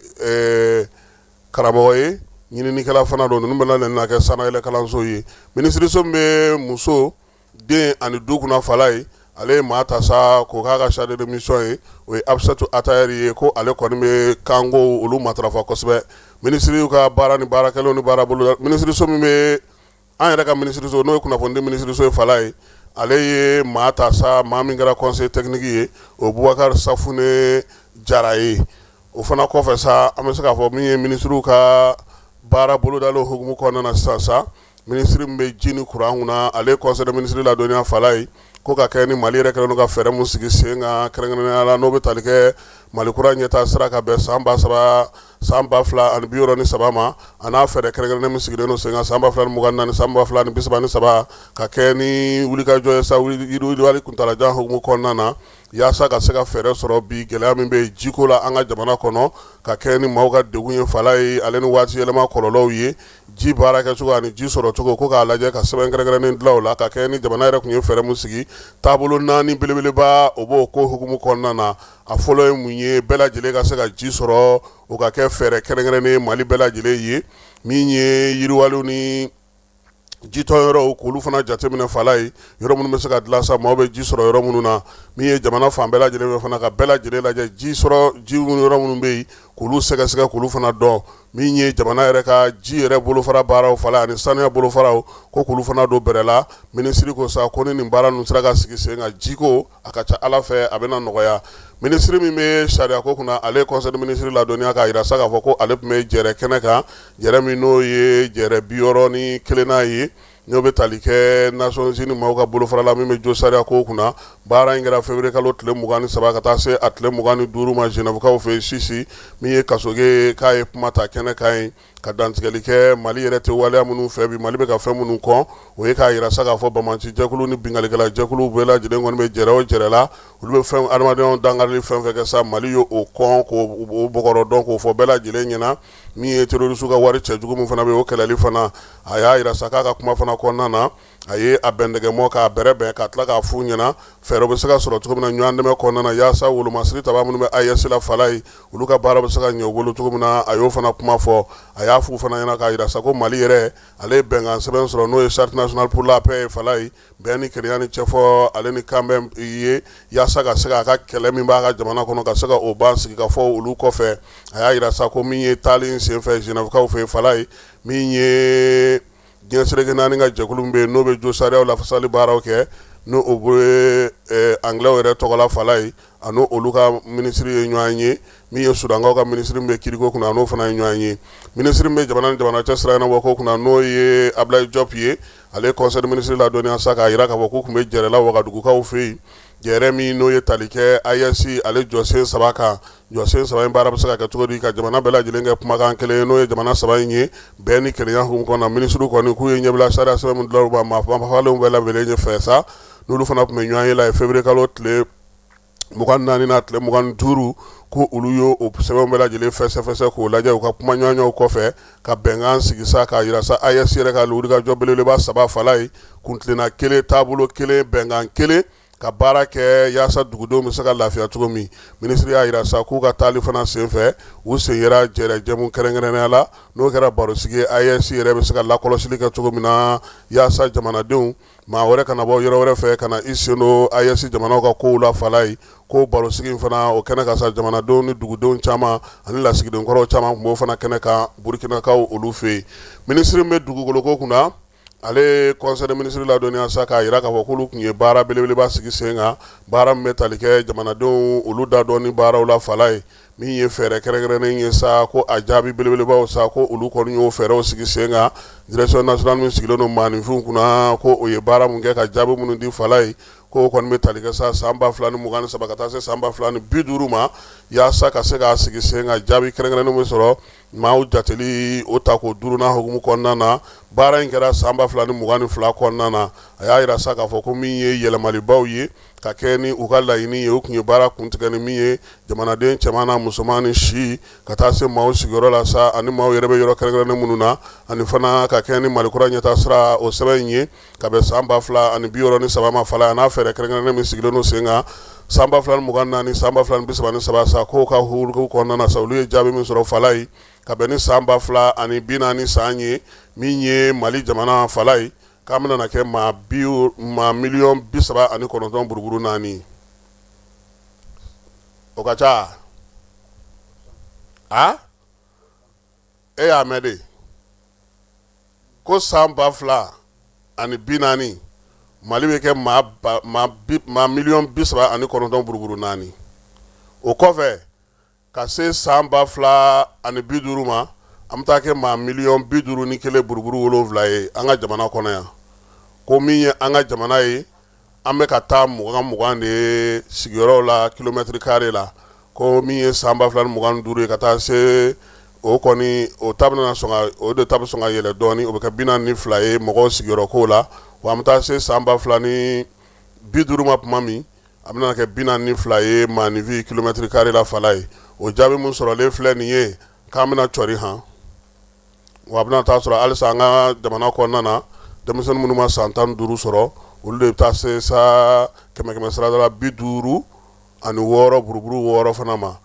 karamɔgɔ ye ɲininikɛla fana don ninnu bɛna na kɛ sanayɛlɛ kalanso ye ministre so min bɛ muso den ani du kunna Fala ye ale ye maa ta sa k'o k'a ka chargé de mission ye o ye Absatou Atayɛri ye ko ale kɔni bɛ kanko olu matarafa kosɛbɛ ministre ka baara ni baarakɛlaw ni baara bolo ministre so min bɛ an yɛrɛ ka ministre so n'o ye kunnafoni di ministre so ye Fala ye ale ye maa ta sa maa min kɛra conseil technique ye o Bubakar Safune Jara ye o fana kɔfɛ sa an bɛ se k'a fɔ min ye ministre ka baara bolodalo hukumu kɔnɔna na sisan sa ministre min bɛ ji ni courant kunna ale conseil de ministre ladɔnniya fala ye ko ka kɛ ni Mali yɛrɛ kɛlen don ka fɛɛrɛ mun sigi sen kan kɛrɛnkɛrɛnnenya la n'o bɛ tali kɛ Mali kura ɲɛtaa sira ka bɛn san 2023 ma a n'a fɛɛrɛ kɛrɛnkɛrɛnnen min sigilen don sen kan san 2024 san 2033 ka kɛ ni wulikajɔ ye sa yiriwali kuntalajan hukumu kɔnɔna na yaasa ka se ka fɛɛrɛ sɔrɔ bi gɛlɛya min bɛ jiko la an ka jamana kɔnɔ ka kɛ ni maaw ka degun ye fala ye ale ni waati yɛlɛma kɔlɔlɔw ye ji baara kɛcogo ani ji sɔrɔ cogo ko k'a lajɛ ka sɛbɛn kɛrɛnkɛrɛnnen dilan o la ka kɛ ni jamana yɛrɛ tun ye fɛɛrɛ mun sigi taabolo 4 belebeleba o b'o ko hukumu kɔnɔna na a fɔlɔ ye mun ye bɛɛ lajɛlen ka se ka ji sɔrɔ o ka kɛ fɛɛrɛ kɛrɛnkɛrɛnnen Mali bɛɛ lajɛlen ye min ye yiriwaliw ni jitɔn yɔrɔw k'olu fana jateminɛ fala ye yɔrɔ minnu bɛ se ka dilan sa maaw bɛ ji sɔrɔ yɔrɔ minnu na min ye jamana fan bɛɛ lajɛlen fana ka bɛɛ lajɛlen lajɛ ji sɔrɔ ji yɔrɔ minnu bɛ yen k'olu sɛgɛsɛgɛ k'olu fana dɔn min ye jamana yɛrɛ ka ji yɛrɛ bolofara baaraw fala ani sanuya bolofaraw ko k'olu fana don bɛrɛ la minisiri ko sa ko ni nin baara ninnu sera ka sigi sen kan jiko a ka ca Ala fɛ a bɛna nɔgɔya minisiri min bɛ sariya ko kunna ale conseil de ministre ladɔnniya k'a jira sa k'a fɔ ko ale tun bɛ jɛrɛ kɛnɛ kan jɛrɛ min n'o ye jɛrɛ 61 ye n'o bɛ tali kɛ Nations Unies maaw ka bolofarala min bɛ jo sariya ko kunna baara in kɛra février kalo tile 23 ka taa se a tile 25 ma Genèvekaw fɛ Sisi min ye kasoge k'a ye kuma ta kɛnɛ kan ye ka dantigɛli kɛ Mali yɛrɛ tɛ waleya minnu fɛ bi Mali bɛ ka fɛn minnu kɔn o ye k'a jira sa k'a fɔ Bamanci jɛkulu ni bingalikɛla jɛkulu bɛɛ lajɛlen kɔni bɛ jɛrɛ o jɛrɛ la olu bɛ fɛn adamadenyaw dangarili fɛn fɛn kɛ sa Mali ye o kɔn k'o bɔgɔrɔ dɔn k'o fɔ bɛɛ lajɛlen ɲɛna min ye terroriste ka wari cɛjugu min fana bɛ o kɛlɛli fana a y'a jira sa k'a ka kuma fana kɔnɔna na a ye a bɛndɛgɛmɔ k'a bɛrɛbɛn ka tila k'a f'u ɲɛna fɛɛrɛ bɛ se ka sɔrɔ cogo min na ɲɔgɔn dɛmɛ kɔnɔna na yaasa wolomasiri taba minnu bɛ AES la fala ye olu ka baara bɛ se ka ɲɛ u bolo cogo min na a y'o fana kuma fɔ a y'a f'u fana ɲɛna k'a jira sa ko Mali yɛrɛ ale ye bɛnkan sɛbɛn sɔrɔ n'o ye charte nationale pour la paix ye fala ye bɛn ni kelenya ni cɛfɔ ale ni kan bɛ ye yaasa ka se k'a ka kɛlɛ min b'a ka jamana kɔnɔ ka se ka o ban sigi ka fɔ olu kɔfɛ a y'a jira sa ko min ye taali in senfɛ Genèvekaw fɛ fala ye min ye diɲɛ seleke naani ka jɛkulu min bɛ yen n'o bɛ jo sariyaw lafasali baaraw kɛ n'o o bɛ anglais yɛrɛ tɔgɔla fala ye a n'o olu ka minisiri ye ɲɔgɔn ye min ye Sudankaw ka minisiri min bɛ kiriko kunna a n'o fana ye ɲɔgɔn ye minisiri min bɛ jamana ni jamana cɛ sira ɲɛnabɔ ko kunna n'o ye Ablaye Diop ye ale conseil de ministre ladɔnniya sa k'a jira k'a fɔ k'u tun bɛ jɛrɛla Wagadugukaw fɛ yen jɛrɛ min n'o ye tali kɛ AES ale jɔsen 3 kan jɔsen 3 in baara bɛ se ka kɛ cogo di ka jamana bɛɛ lajɛlen kɛ kumakan kelen ye n'o ye jamana 3 in ye bɛn ni kelenya hukumu kɔnɔna minisiriw kɔni k'u ye ɲɛbila sariya sɛbɛn min dilan u ma maafalenw bɛɛ labɛnnen ye fɛ sa n'olu fana tun bɛ ɲɔgɔn ye la ye février kalo tile 24 na tile 25 ko olu ye o sɛbɛnw bɛɛ lajɛlen fɛsɛfɛsɛ k'o lajɛ u ka kuma ɲɔgɔnw kɔfɛ ka bɛnkan sigi sa k'a jira sa AES yɛrɛ ka wulikajɔ belebeleba 3 fala ye kuntilenna kelen taabolo kelen bɛnkan kelen ka baara kɛ yaasa dugudenw bɛ se ka lafiya cogo min minisiri y'a jira sa k'u ka taali fana senfɛ u sen yera jɛrɛjɛmu kɛrɛnkɛrɛnnenya la n'o kɛra barosigi ye AES yɛrɛ bɛ se ka lakɔlɔsili kɛ cogo min na yaasa jamanadenw maa wɛrɛ kana bɔ yɔrɔ wɛrɛ fɛ ka na i sen don AES jamanaw ka kow la fala ye ko barosigi in fana o kɛnɛ kan sa jamanadenw ni dugudenw caman ani lasigiden kɔrɔw caman tun b'o fana kɛnɛ kan Burkinakaw olu fɛ yen minisiri min bɛ dugukoloko kunna ale conseil de ministre ladɔnniya sa k'a jira k'a fɔ k'olu tun ye baara belebeleba sigi sen kan baara min bɛ tali kɛ jamanadenw olu da dɔn ni baaraw la fala ye min ye fɛɛrɛ kɛrɛnkɛrɛnnen ye sa ko a jaabi belebelebaw sa ko olu kɔni y'o fɛɛrɛw sigi sen kan direction nationale min sigilen don maaninfinw kunna ko o ye baara mun kɛ ka jaabi minnu di fala ye ko o kɔni bɛ tali kɛ sa san 2023 ka taa se san 2050 ma yaasa ka se k'a sigi sen kan jaabi kɛrɛnkɛrɛnnen bɛ sɔrɔ maaw jateli o ta k'o 5nan hukumu kɔnɔna na baara in kɛra san 2022 kɔnɔna na a y'a jira sa k'a fɔ ko min ye yɛlɛmalibaw ye ka kɛ ni u ka laɲini ye o tun ye baara kuntigɛ ni min ye jamanaden cɛman n'a musoman ni si ka taa se maaw sigiyɔrɔ la sa ani maaw yɛrɛ bɛ yɔrɔ kɛrɛnkɛrɛnnen minnu na ani fana ka kɛ ni malikura ɲɛtaa sira o sɛbɛn in ye ka bɛn san 2063 ma fala a n'a fɛɛrɛ kɛrɛnkɛrɛnnen min sigilen don sen kan san 2024 san 2033 sa k'o ka hukumu kɔnɔna na sa olu ye jaabi min sɔrɔ fala ye ka bɛn ni san 2040 san ye min ye Mali jamana fala ye k'a bɛna kɛ maa 1,39,4 buruburu 4 o ka ca a e y'a mɛn de ko san 2040 Mali bɛ kɛ maa miliyɔn 39 buruburu 4 o kɔfɛ ka se san 2050 ma an bɛ taa kɛ maa miliyɔn 51 buruburu 7 ye an ka jamana kɔnɔ yan ko min ye an ka jamana ye an bɛ ka taa 20 de sigiyɔrɔw la kilomètre carré la ko min ye san 2025 ye ka taa se o kɔni o ta bɛna sɔn ka o de ta bɛ sɔn ka yɛlɛ dɔɔni o bɛ kɛ 42 ye mɔgɔw sigiyɔrɔ ko la wa an bɛ taa se san 2050 ma tuma min a bɛna kɛ 42 ye maanifin kilomètre carré la fala ye o jaabi mun sɔrɔlen filɛ nin ye k'an bɛna cɔri han wa a bɛna taa sɔrɔ halisa an ka jamana kɔnɔna na denmisɛnnin minnu ma san 15 sɔrɔ olu de bɛ taa se sa 100 sarada la 56 buruburu 6 fana ma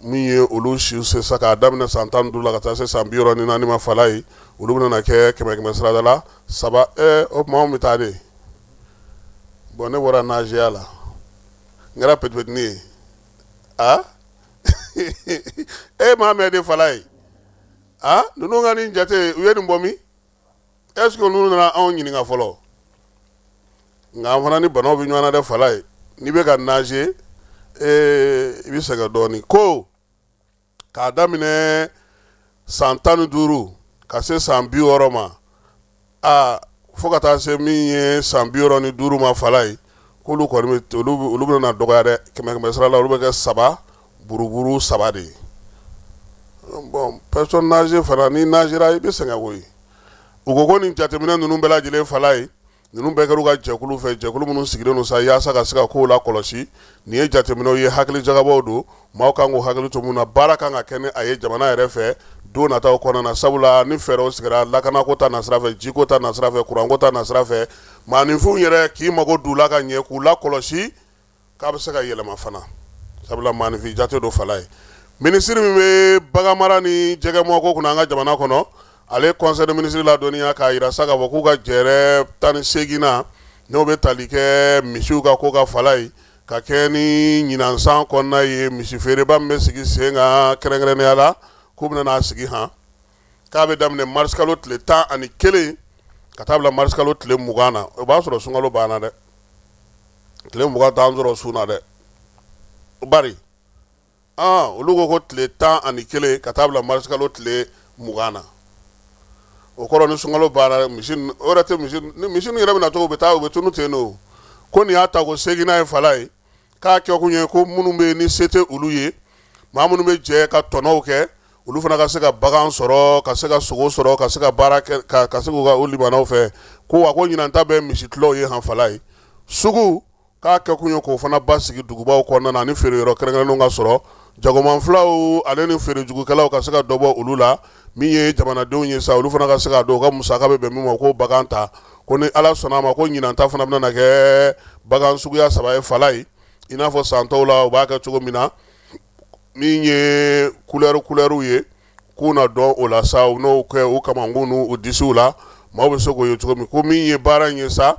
min ye olu siw se sa k'a daminɛ san 15 la ka taa se san 64 ma fala ye olu bɛna kɛ 100 sarada la 7 o tuma anw bɛ taa de bon ne bɔra nazeya la n kɛra petipetini ye maa mɛn de fala ye ninnu ka nin jate u ye nin bɔ min est ce que olu nana anw ɲininka fɔlɔ nka an fana ni banaw bɛ ɲɔgɔn na dɛ fala ye n'i bɛ ka naze i bɛ sɛgɛn dɔɔni ko k'a daminɛ san 15 ka se san 60 ma fo ka taa se min ye san 65 ma fala ye k'olu kɔni olu bɛna dɔgɔya dɛ 100 sara la olu bɛ kɛ 7 buruburu 7 de ye bon personne nage fana ni nagera i bɛ sɛgɛn koyi u ko nin jateminɛ ninnu bɛɛ lajɛlen fala ye ninnu bɛɛ kɛra u ka jɛkulu fɛ jɛkulu minnu sigilen don sa yaasa ka se ka kow la kɔlɔsi nin ye jateminɛw ye hakili jagabaw don maaw kan k'u hakili to mun na baara kan ka kɛ ni a ye jamana yɛrɛ fɛ don nataw kɔnɔna na sabula ni fɛɛrɛw sigira lakanako ta nasira fɛ jiko ta nasira fɛ kuranko ta nasira fɛ maaninfinw yɛrɛ k'i mago d'u la ka ɲɛ k'u la kɔlɔsi k'a bɛ se ka yɛlɛma fana sabula maaninfin jate do fala ye minisiri min bɛ bagan mara ni jɛgɛmɔgɔko kunna an ka jamana kɔnɔ ale conseil de ministre la dɔnniya k'a yira sa k'a fɔ k'u ka jɛrɛ 18 na n'o bɛ tali kɛ misiw ka ko ka fala ye ka kɛ ni ɲinansan kɔnɔna ye misi feereba min bɛ sigi sen kan kɛrɛnkɛrɛnnenya la k'u bɛna n'a sigi han k'a bɛ daminɛ mars kalo tile 11 ka taa bila mars kalo tile 20 na o b'a sɔrɔ sunkalo banna dɛ tile 20 t'an sɔrɔ sun na dɛ bari olu ko ko tile 11 ka taa bila mars kalo tile 20 na o kɔrɔ ni sunkalo banna misi o yɛrɛ tɛ misi yɛrɛ bɛna cogo u bɛ tunu ten n'o ko nin y'a ta ko segin n'a ye fala ye k'a kɛ kun ye ko minnu bɛ yen ni se tɛ olu ye maa minnu bɛ jɛ ka tɔnɔw kɛ olu fana ka se ka bagan sɔrɔ ka se ka sogo sɔrɔ ka se ka baara kɛ ka se k'u ka o limanaw fɛ ko wa ko ɲinan ta bɛ misi tilaw ye han fala ye sugu k'a kɛ kun ye k'o fana basigi dugubaw kɔnɔna na ni feere yɔrɔ kɛrɛnkɛrɛnnenw ka sɔrɔ jagoman filaw ale ni feere jugukɛlaw ka se ka dɔ bɔ olu la min ye jamanadenw ye sa olu fana ka se ka dɔn u ka musaka bɛ bɛn min ma ko bagan ta ko ni ala sɔnna a ma ko ɲinan ta fana bɛna kɛ bagan suguya 3 ye fala ye i n'a fɔ san tɔw la u b'a kɛ cogo min na min ye couleur ye k'u na dɔn o la sa n'o kɛ u kamankun n'u disiw la maaw bɛ se k'o ye cogo min ko min ye baara in ye sa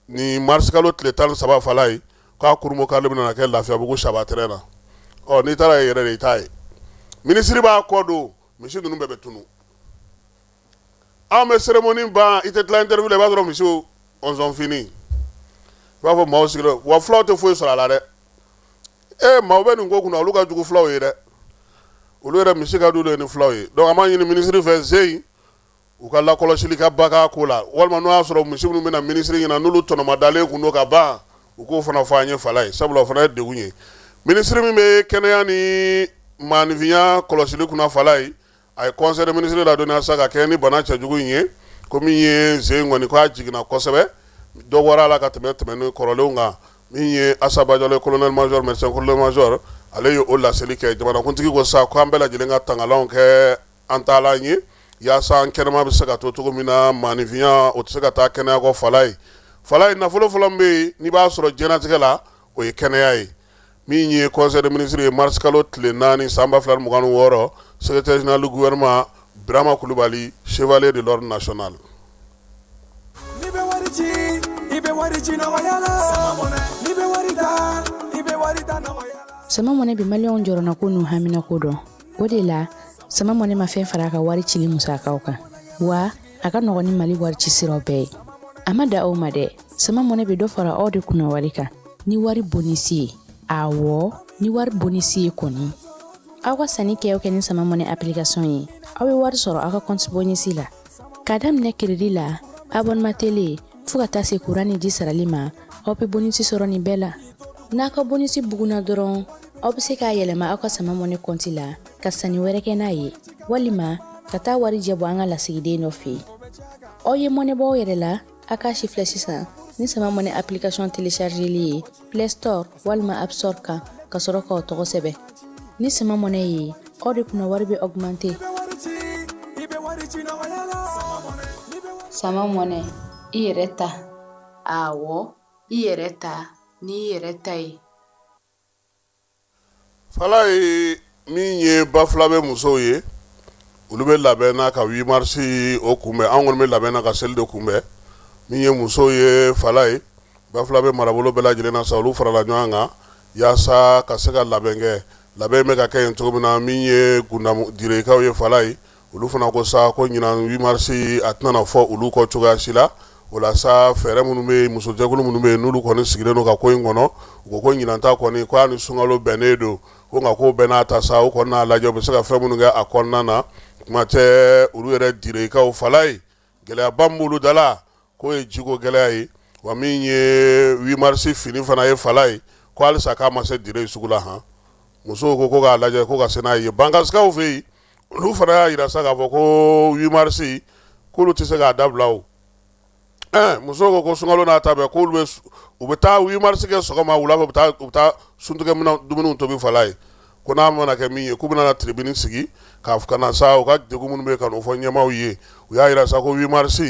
ni mars kalo tile 13 fala ye k'a kurumo k'ale bɛna kɛ lafiyabugu sabatɛrɛ na n'i taara ye yɛrɛ de i t'a ye minisiri b'a kɔ don misi ninnu bɛɛ bɛ tunu an bɛ cérémonie ban i tɛ tila interview la i b'a sɔrɔ misiw ɔnzɔn fini i b'a fɔ maaw sigilen wa fulaw tɛ foyi sɔrɔ a la dɛ maaw bɛ nin ko kunna olu ka jugu fulaw ye dɛ olu yɛrɛ misi ka d'u ye ni fulaw ye donc an b'a ɲini minisiri fɛ zeyi u ka lakɔlɔsili ka ba k'a ko la walima n'o y'a sɔrɔ misi minnu bɛna minisiri ɲɛna n'olu tɔnɔma dalen kun don ka ban u k'o fana fɔ an ye fala ye sabula o fana ye degun ye minisiri min bɛ kɛnɛya ni maanifinya kɔlɔsili kunna fala ye a ye conseil de ministre la dɔnniya sa ka kɛ ni bana cɛjugu in ye ko min ye zeyi kɔni k'a jiginna kosɛbɛ dɔ bɔra a la ka tɛmɛ ni kɔrɔlenw kan min ye asabajɔle colonel major médecin colonel major ale ye o laseli kɛ jamanakuntigi ko sa ko an bɛɛ lajɛlen ka tangalanw kɛ an taalan ye yaasa an kɛnɛma bɛ se ka to cogo min na maanifinya o tɛ se ka taa kɛnɛya kɔ fala ye nafolo fɔlɔ min bɛ yen n'i b'a sɔrɔ diɲɛlatigɛ la o ye kɛnɛya ye min ye conseil de ministre ye mars kalo tile 4 san 2026 secrétaire général du gouvernement Birama Kulibali chevalier de l'ordre national. Sama mɔnɛ bi maliyɛnw jɔrɔna ko n'u hamina ko dɔn o de la sama mɔnɛ ma fɛn fara a ka wari cili musakaw kan wa a ka nɔgɔn ni Mali wari ci siraw bɛɛ ye a ma da o ma dɛ sama mɔnɛ bɛ dɔ fara aw de kunna wari kan ni wari bonisi ye awɔ ni wari bonisi ye kɔni aw ka sanni kɛ ni sama mɔnɛ application ye aw bɛ wari sɔrɔ aw ka compte bonisi la ka daminɛ crédit la abonnement télé fo ka taa se courant ni ji sarali ma aw bɛ bonisi sɔrɔ nin bɛɛ la n'a ka bonisi buguna dɔrɔn aw bɛ se k'a yɛlɛma aw ka sama mɔnɛ compte la ka sanni wɛrɛ kɛ n'a ye walima ka taa wari jɛ bɔ an ka lasigiden dɔ fɛ yen aw ye mɔnɛ bɔ aw yɛrɛ la a k'a si filɛ sisan ni sama mɔnɛ application téléchargeli ye Play Store walima App Store kan ka sɔrɔ k'aw tɔgɔ sɛbɛn ni sama mɔnɛ ye aw de kunna wari bɛ augmenter sama mɔnɛ i yɛrɛ ta awɔ i yɛrɛ ta ni i yɛrɛ ta ye fala ye min ye bafula bɛ musow ye olu bɛ labɛn na ka 8 mars o kunbɛn an kɔni bɛ labɛn na ka seli de kunbɛn min ye musow ye fala ye bafula bɛ marabolo bɛɛ lajɛlen na sa olu farala ɲɔgɔn kan yaasa ka se ka labɛn kɛ labɛn bɛ ka kɛ yen cogo min na min ye direkaw ye fala ye olu fana ko sa ko ɲinan 8 mars a tɛna fɔ olu kɔ cogoya si la o la sa fɛɛrɛ minnu bɛ yen musojɛkulu minnu bɛ yen n'olu kɔni sigilen don ka ko in kɔnɔ u ko ɲinan ta kɔni ko a ni sunkalo bɛnnen don ko nka ko bɛɛ n'a ta sa o kɔni n'a lajɛ u bɛ se ka fɛn minnu kɛ a kɔnɔna na kuma tɛ olu yɛrɛ direkaw fala ye gɛlɛyaba min b'olu da la k'o ye jiko gɛlɛya ye wa min ye 8 mars fini fana ye fala ye ko halisa k'a ma se dire sugu la han musow ko k'a lajɛ ko ka se n'a ye bankasikaw fɛ yen olu fana y'a yira sa k'a fɔ ko 8 mars k'olu tɛ se k'a dabila o musow ko sunkalo n'a ta bɛɛ k'olu u bɛ taa 8 mars kɛ sɔgɔma wula fɛ u bɛ taa suntigɛminɛn dumuniw tobi fala ye ko n'a mana kɛ min ye k'u bɛna tribune sigi k'a kana sa u ka degun minnu bɛ yen ka n'o fɔ ɲɛmaaw ye u y'a yira sa ko 8 mars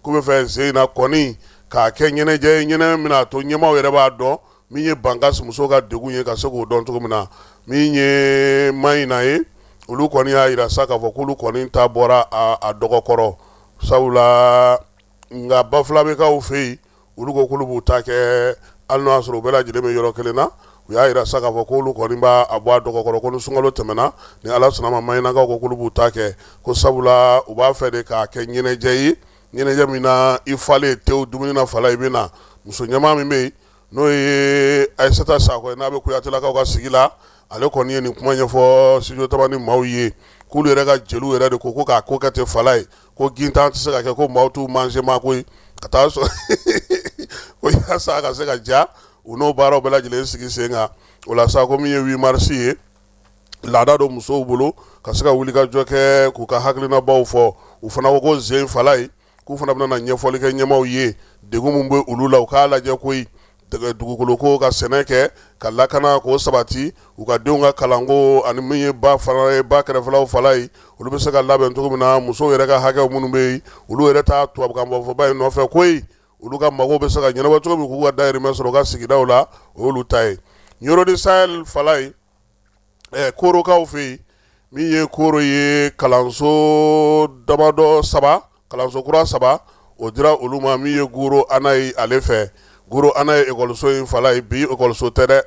k'u bɛ fɛ sen in na kɔni k'a kɛ ɲɛnajɛ ye ɲɛnajɛ min na to ɲɛmaaw yɛrɛ b'a dɔn min ye bankas musow ka degun ye ka se k'o dɔn cogo min na min ye maɲina ye olu kɔni y'a yira sa k'a fɔ k'olu kɔni ta bɔra a dɔgɔkɔrɔ sabula nka bafulabekaw fɛ yen olu ko k'olu b'u ta kɛ hali n'o y'a sɔrɔ u bɛɛ lajɛlen bɛ yɔrɔ kelen na u y'a yira sa k'a fɔ k'olu kɔni b'a bɔ a dɔgɔkɔrɔ ko ni sunkalo tɛmɛna ni ala sɔnna ma maɲinakaw ko k'olu b'u ta kɛ ko sabula u b'a fɛ de k'a kɛ ɲɛnajɛ ye ɲɛnajɛ min na i falen tewu dumuni na fala i bɛ na muso ɲɛmaa min bɛ yen n'o ye Ayisata Sakɔ ye n'a bɛ Kuyatelakaw ka sigi la ale kɔni ye nin kuma ɲɛfɔ studio Tabani maaw ye k'olu yɛrɛ ka jeliw yɛrɛ de ko k'a ko kɛ ten fala ye ko gintan tɛ se ka kɛ ko maaw t'u manse ma koyi ka taa sɔrɔ ko yaasa a ka se ka ja u n'o baaraw bɛɛ lajɛlen sigi sen kan o la sa ko min ye 8 mars ye laada dɔ musow bolo ka se ka wuli ka jɔ kɛ k'u ka hakilinabaaw fɔ u fana ko ko zen fala ye k'u fana bɛna ɲɛfɔli kɛ ɲɛmaaw ye degun min bɛ olu la u k'a lajɛ koyi dugukolo ko ka sɛnɛ kɛ ka lakana k'o sabati u ka denw ka kalanko ani min ye ba kɛrɛfɛlaw fala ye olu bɛ se ka labɛn cogo min na musow yɛrɛ ka hakɛw minnu bɛ yen olu yɛrɛ taa tubabukan fɔba in nɔfɛ koyi olu ka mago bɛ se ka ɲɛnabɔ cogo min k'u ka dayirimɛ sɔrɔ u ka sigidaw la o y'olu ta ye Yorodi Sahel fala ye korokaw fɛ yen min ye koro ye kalanso damadɔ saba kalanso kura saba o dira olu ma min ye Guro Ana ye ale fɛ Guro Ana ye ekɔliso in fala ye bi ekɔliso tɛ dɛ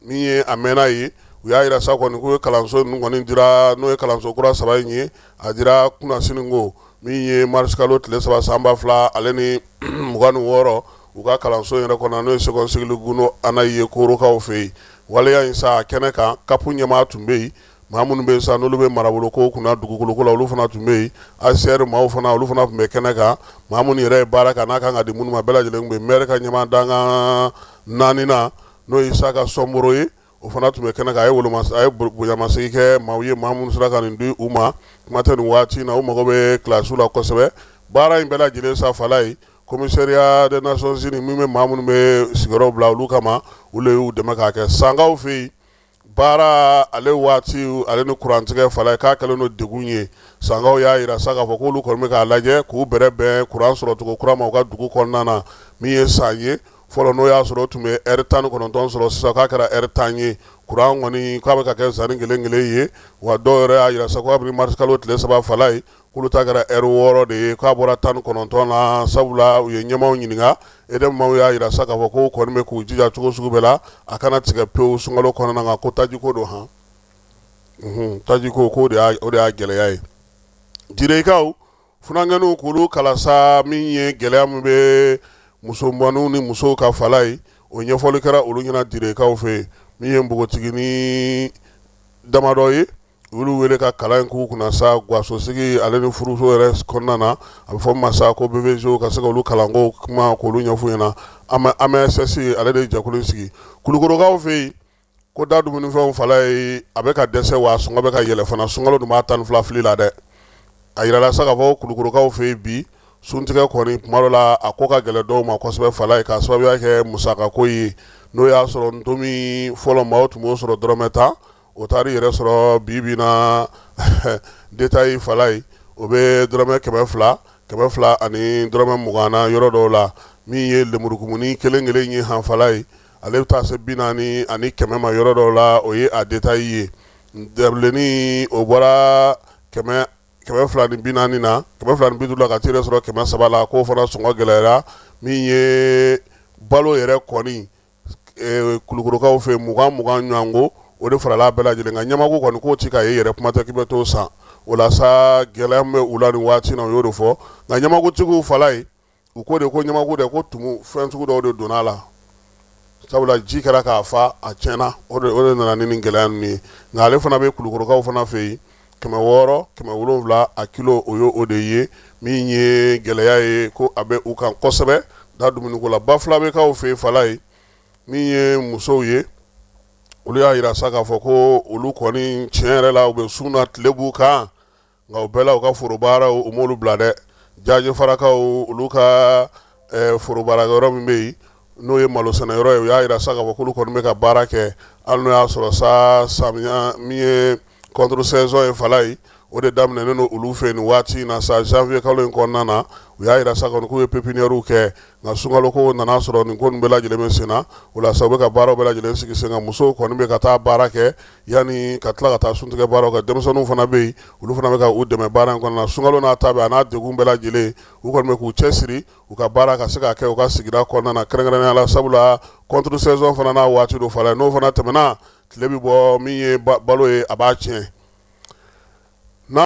min ye a mɛnna ye u y'a yira sa kɔni k'u ye kalanso ninnu kɔni dira n'o ye kalanso kura saba in ye a dira kunasinigo min ye mars kalo tile 3 san 2000 ale ni 26 u ka kalanso yɛrɛ kɔnɔ n'o ye seconde cycle Guro Ana ye korokaw fɛ yen waleya in sa kɛnɛ kan kapu ɲɛmaa tun bɛ yen maa minnu bɛ yen sa n'olu bɛ marabolo ko kunna dugukoloko la olu fana tun bɛ yen ACR maaw fana olu fana tun bɛ kɛnɛ kan maa minnu yɛrɛ ye baara kan n'a kan ka di minnu ma bɛɛ lajɛlen tun bɛ maire ka ɲɛmaa dankan 4 na n'o ye Isaka Sɔnboro ye o fana tun bɛ kɛnɛ kan a ye bonyamasegin kɛ maaw ye maa minnu sera ka nin di u ma kuma tɛ nin waati in na u mago bɛ kilasiw la kosɛbɛ baara in bɛɛ lajɛlen sa fala ye commissariat des Nations Unies min bɛ maa minnu bɛ sigiyɔrɔ bila olu kama olu y'u dɛmɛ k'a kɛ sangaw fɛ yen baara ale waati ale ni kurantigɛ fala ye k'a kɛlen don degun ye sangaw y'a yira sa k'a fɔ k'olu kɔni bɛ k'a lajɛ k'u bɛrɛ bɛn kuran sɔrɔ cogo kura ma u ka dugu kɔnɔna na min ye san ye fɔlɔ n'o y'a sɔrɔ o tun bɛ heure 19 sɔrɔ sisan k'a kɛra heure 10 ye kuran kɔni k'a bɛ ka kɛ zanni kelen ye wa dɔw yɛrɛ y'a yira sa k'a bɛ mars kalo tile 3 fala ye k'olu ta kɛra heure 6 de ye k'a bɔra 19 na sabula u ye ɲɛmaaw ɲininka edemaw y'a yira sa k'a fɔ k'o kɔni bɛ k'u jija cogo sugu bɛɛ la a kana tigɛ pewu sunkalo kɔnɔna kan ko tajiko don han tajiko k'o de y'a gɛlɛya ye direkaw funankɛninw k'olu kalasa min ye gɛlɛya min bɛ muso mbanu ni muso ka fala ye o ɲɛfɔli kɛra olu ɲɛna direkaw fɛ min ye npogotigini damadɔ ye olu wele ka kalan in k'u kunna sa gwasosigi ale ni furuso yɛrɛ kɔnɔna na a bɛ fɔ masa ko BVG ka se ka olu kalanko kuma k'olu ɲɛf'u ɲɛna AMSS ale de ye jɛkulu in sigi Kulukorokaw fɛ yen ko da dumunifɛnw fala ye a bɛ ka dɛsɛ wa sɔngɔ bɛ ka yɛlɛ fana sunkalo dun b'a 12 fili la dɛ a yirala sa k'a fɔ Kulukorokaw fɛ yen bi suntigɛ kɔni tuma dɔ la a ko ka gɛlɛ dɔw ma kosɛbɛ fala ye k'a sababuya kɛ musakako ye n'o y'a sɔrɔ ntomi fɔlɔ maaw tun b'o sɔrɔ dɔrɔmɛ 10 o taar'i yɛrɛ sɔrɔ bi na détail fala ye o bɛ dɔrɔmɛ 200 ani dɔrɔmɛ 20 na yɔrɔ dɔw la min ye lemurukumuni kelen ye hanfala ye ale bɛ taa se 40 ani 100 ma yɔrɔ dɔw la o ye a détail ye dabileni o bɔra 240 na 250 la ka t'i yɛrɛ sɔrɔ 300 la k'o fana sɔngɔ gɛlɛyara min ye balo yɛrɛ kɔni Kulukorokaw fɛ 20 ɲɔgɔnko o de farala bɛɛ lajɛlen nka ɲɛmaku kɔni k'o ti ka ye yɛrɛ kuma tɛ k'i bɛ t'o san o la sa gɛlɛya min bɛ u la nin waati na o y'o de fɔ nka ɲɛmakutigiw fala ye u ko de ko ɲɛmaku de ko tumu fɛn sugu dɔw de donna a la sabula ji kɛra k'a fa a tiɲɛna o de nana ni nin gɛlɛya ninnu ye nka ale fana bɛ Kulukorokaw fana fɛ yen 600 700 a kilo o y'o de ye min ye gɛlɛya ye ko a bɛ u kan kosɛbɛ da dumuniko la Bafulabekaw fɛ yen fala ye min ye musow ye olu y'a yira sa k'a fɔ ko olu kɔni tiɲɛ yɛrɛ la u bɛ sun na tile b'u kan nka o bɛɛ la u ka forobaaraw u m'olu bila dɛ Jaji Farakaw olu ka forobaarakɛyɔrɔ min bɛ yen n'o ye malo sɛnɛyɔrɔ ye u y'a yira sa k'a fɔ k'olu kɔni bɛ ka baara kɛ hali n'o y'a sɔrɔ sa samiya min ye contre saison ye fala ye o de daminɛnen don olu fɛ nin waati in na sa janvier kalo in kɔnɔna na u y'a yira sa kɔni k'u ye pépinière kɛ nka sunkalo ko nana sɔrɔ nin ko nin bɛɛ lajɛlen bɛ sen na o la sa u bɛ ka baaraw bɛɛ lajɛlen sigi sen kan musow kɔni bɛ ka taa baara kɛ yanni ka tila ka taa suntigɛ baaraw kɛ denmisɛnninw fana bɛ yen olu fana bɛ ka u dɛmɛ baara in kɔnɔna na sunkalo n'a ta bɛɛ a n'a degun bɛɛ lajɛlen u kɔni bɛ k'u cɛsiri u ka baara ka se ka kɛ u ka sigida kɔnɔna na kɛrɛnkɛrɛnnenya la sabula contre saison fana n'a waati do fala n'o fana tɛmɛna tile bɛ bɔ min ye balo ye a b'a tiɲɛ